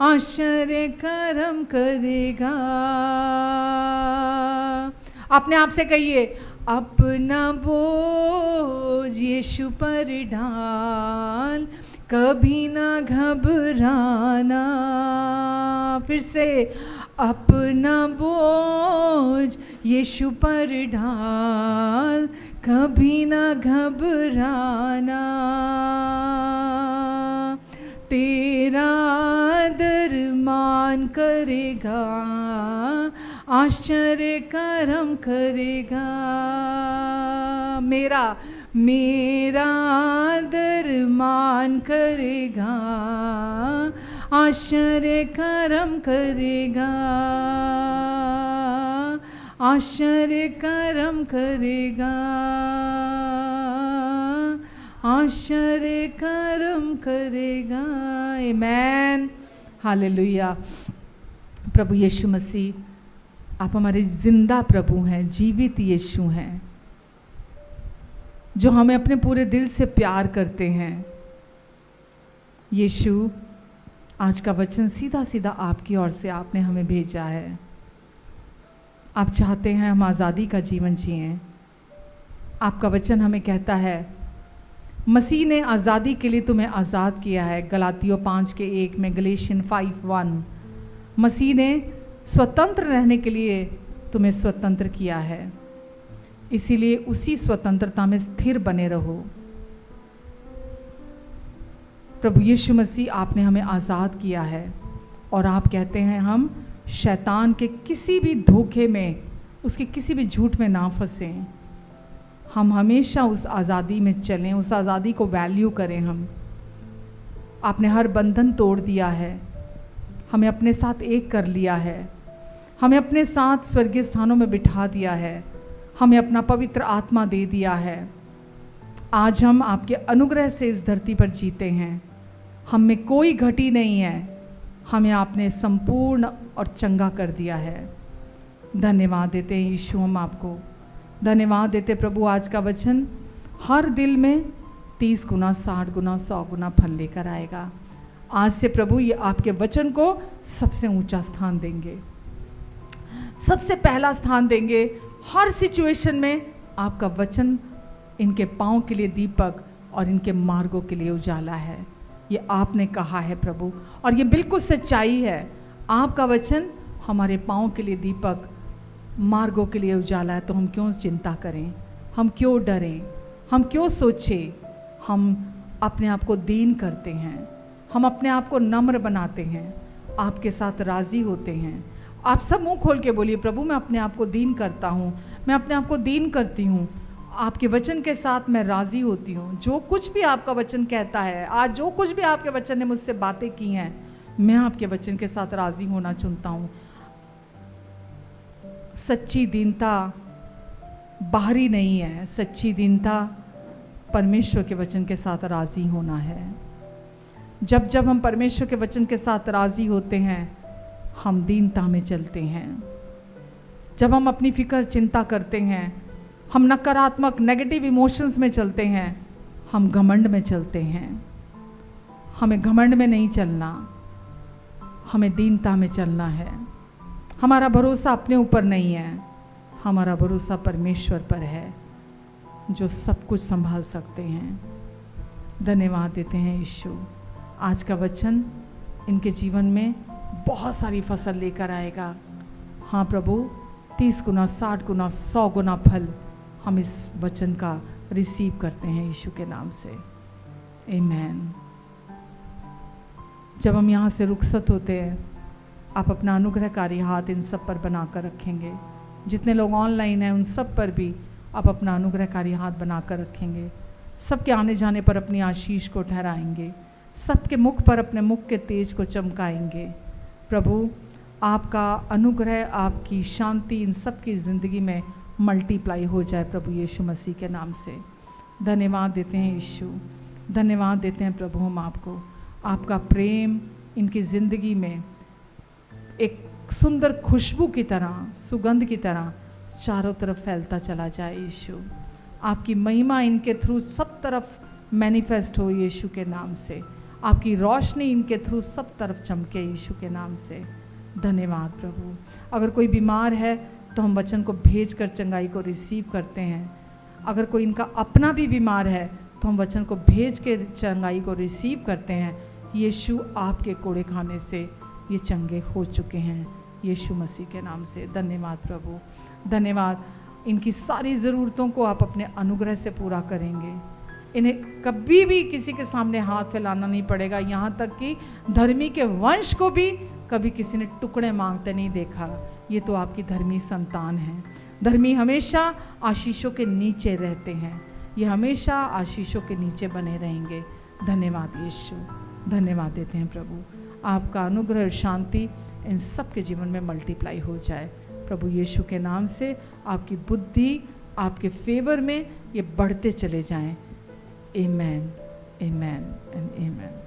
[SPEAKER 1] आश्चर्य कर्म करेगा। अपने आप से कहिए, अपना बोझ यीशु पर डाल, कभी ना घबराना। फिर से, अपना बोझ यीशु पर डाल, कभी ना घबराना, तेरा दरमान करेगा, आश्चर्य कर्म करेगा। मेरा दरमान करेगा, आश्चर्य कर्म करेगा, आश्चर्य कर्म करेगा, आश्चर्य कर्म करेगा। आमेन, हालेलुया। प्रभु यीशु मसीह, आप हमारे जिंदा प्रभु हैं, जीवित यीशु हैं, जो हमें अपने पूरे दिल से प्यार करते हैं। यीशु, आज का वचन सीधा सीधा आपकी ओर से आपने हमें भेजा है। आप चाहते हैं हम आज़ादी का जीवन जिएं। आपका वचन हमें कहता है, मसीह ने आज़ादी के लिए तुम्हें आज़ाद किया है। गलातियों 5:1 में, गलेशियन 5:1, मसीह ने स्वतंत्र रहने के लिए तुम्हें स्वतंत्र किया है, इसीलिए उसी स्वतंत्रता में स्थिर बने रहो। प्रभु यीशु मसीह, आपने हमें आज़ाद किया है और आप कहते हैं हम शैतान के किसी भी धोखे में, उसके किसी भी झूठ में ना फंसें। हम हमेशा उस आज़ादी में चलें, उस आज़ादी को वैल्यू करें। हम आपने हर बंधन तोड़ दिया है, हमें अपने साथ एक कर लिया है, हमें अपने साथ स्वर्गीय स्थानों में बिठा दिया है, हमें अपना पवित्र आत्मा दे दिया है। आज हम आपके अनुग्रह से इस धरती पर जीते हैं, हम में कोई घटी नहीं है, हमें आपने संपूर्ण और चंगा कर दिया है। धन्यवाद देते हैं यीशु, हम आपको धन्यवाद देते प्रभु। आज का वचन हर दिल में 30 गुना, 60 गुना, 100 गुना फल लेकर आएगा। आज से प्रभु ये आपके वचन को सबसे ऊंचा स्थान देंगे, सबसे पहला स्थान देंगे। हर सिचुएशन में आपका वचन इनके पाँव के लिए दीपक और इनके मार्गों के लिए उजाला है। ये आपने कहा है प्रभु, और ये बिल्कुल सच्चाई है। आपका वचन हमारे पाँव के लिए दीपक, मार्गों के लिए उजाला है। तो हम क्यों चिंता करें, हम क्यों डरें, हम क्यों सोचें। हम अपने आप को दीन करते हैं, हम अपने आप को नम्र बनाते हैं, आपके साथ राज़ी होते हैं। आप सब मुंह खोल के बोलिए, प्रभु मैं अपने आप को दीन करता हूँ, मैं अपने आप को दीन करती हूँ, आपके वचन के साथ मैं राज़ी होती हूँ। जो कुछ भी आपका वचन कहता है, आज जो कुछ भी आपके वचन ने मुझसे बातें की हैं, मैं आपके वचन के साथ राज़ी होना चुनता हूँ। सच्ची दीनता बाहरी नहीं है, सच्ची दीनता परमेश्वर के वचन के साथ राज़ी होना है। जब जब हम परमेश्वर के वचन के साथ राज़ी होते हैं, हम दीनता में चलते हैं। जब हम अपनी फिक्र चिंता करते हैं, हम नकारात्मक नेगेटिव इमोशंस में चलते हैं, हम घमंड में चलते हैं। हमें घमंड में नहीं चलना, हमें दीनता में चलना है। हमारा भरोसा अपने ऊपर नहीं है, हमारा भरोसा परमेश्वर पर है जो सब कुछ संभाल सकते हैं। धन्यवाद देते हैं यीशु। आज का वचन इनके जीवन में बहुत सारी फसल लेकर आएगा। हाँ प्रभु, 30 गुना, 60 गुना, 100 गुना फल हम इस वचन का रिसीव करते हैं यीशु के नाम से। आमीन। जब हम यहाँ से रुखसत होते हैं, आप अपना अनुग्रहकारी हाथ इन सब पर बनाकर रखेंगे। जितने लोग ऑनलाइन हैं उन सब पर भी आप अपना अनुग्रहकारी हाथ बनाकर रखेंगे। सबके आने जाने पर अपनी आशीष को ठहराएंगे, सबके मुख पर अपने मुख के तेज को चमकाएंगे। प्रभु, आपका अनुग्रह, आपकी शांति इन सब की ज़िंदगी में मल्टीप्लाई हो जाए प्रभु यीशु मसीह के नाम से। धन्यवाद देते हैं यीशु, धन्यवाद देते हैं प्रभु हम आपको। आपका प्रेम इनकी ज़िंदगी में एक सुंदर खुशबू की तरह, सुगंध की तरह चारों तरफ फैलता चला जाए यीशु। आपकी महिमा इनके थ्रू सब तरफ मैनिफेस्ट हो यीशु के नाम से। आपकी रोशनी इनके थ्रू सब तरफ चमके यीशु के नाम से। धन्यवाद प्रभु। अगर कोई बीमार है तो हम वचन को भेज कर चंगाई को रिसीव करते हैं। अगर कोई इनका अपना भी बीमार है तो हम वचन को भेज के चंगाई को रिसीव करते हैं। यीशु, आपके कोड़े खाने से ये चंगे हो चुके हैं यीशु मसीह के नाम से। धन्यवाद प्रभु, धन्यवाद। इनकी सारी ज़रूरतों को आप अपने अनुग्रह से पूरा करेंगे। इन्हें कभी भी किसी के सामने हाथ फैलाना नहीं पड़ेगा। यहाँ तक कि धर्मी के वंश को भी कभी किसी ने टुकड़े मांगते नहीं देखा। ये तो आपकी धर्मी संतान है। धर्मी हमेशा आशीषों के नीचे रहते हैं, ये हमेशा आशीषों के नीचे बने रहेंगे। धन्यवाद यीशु, धन्यवाद देते हैं प्रभु। आपका अनुग्रह और शांति इन सब के जीवन में मल्टीप्लाई हो जाए प्रभु यीशु के नाम से। आपकी बुद्धि आपके फेवर में ये बढ़ते चले जाएं। आमेन, आमेन एंड आमेन।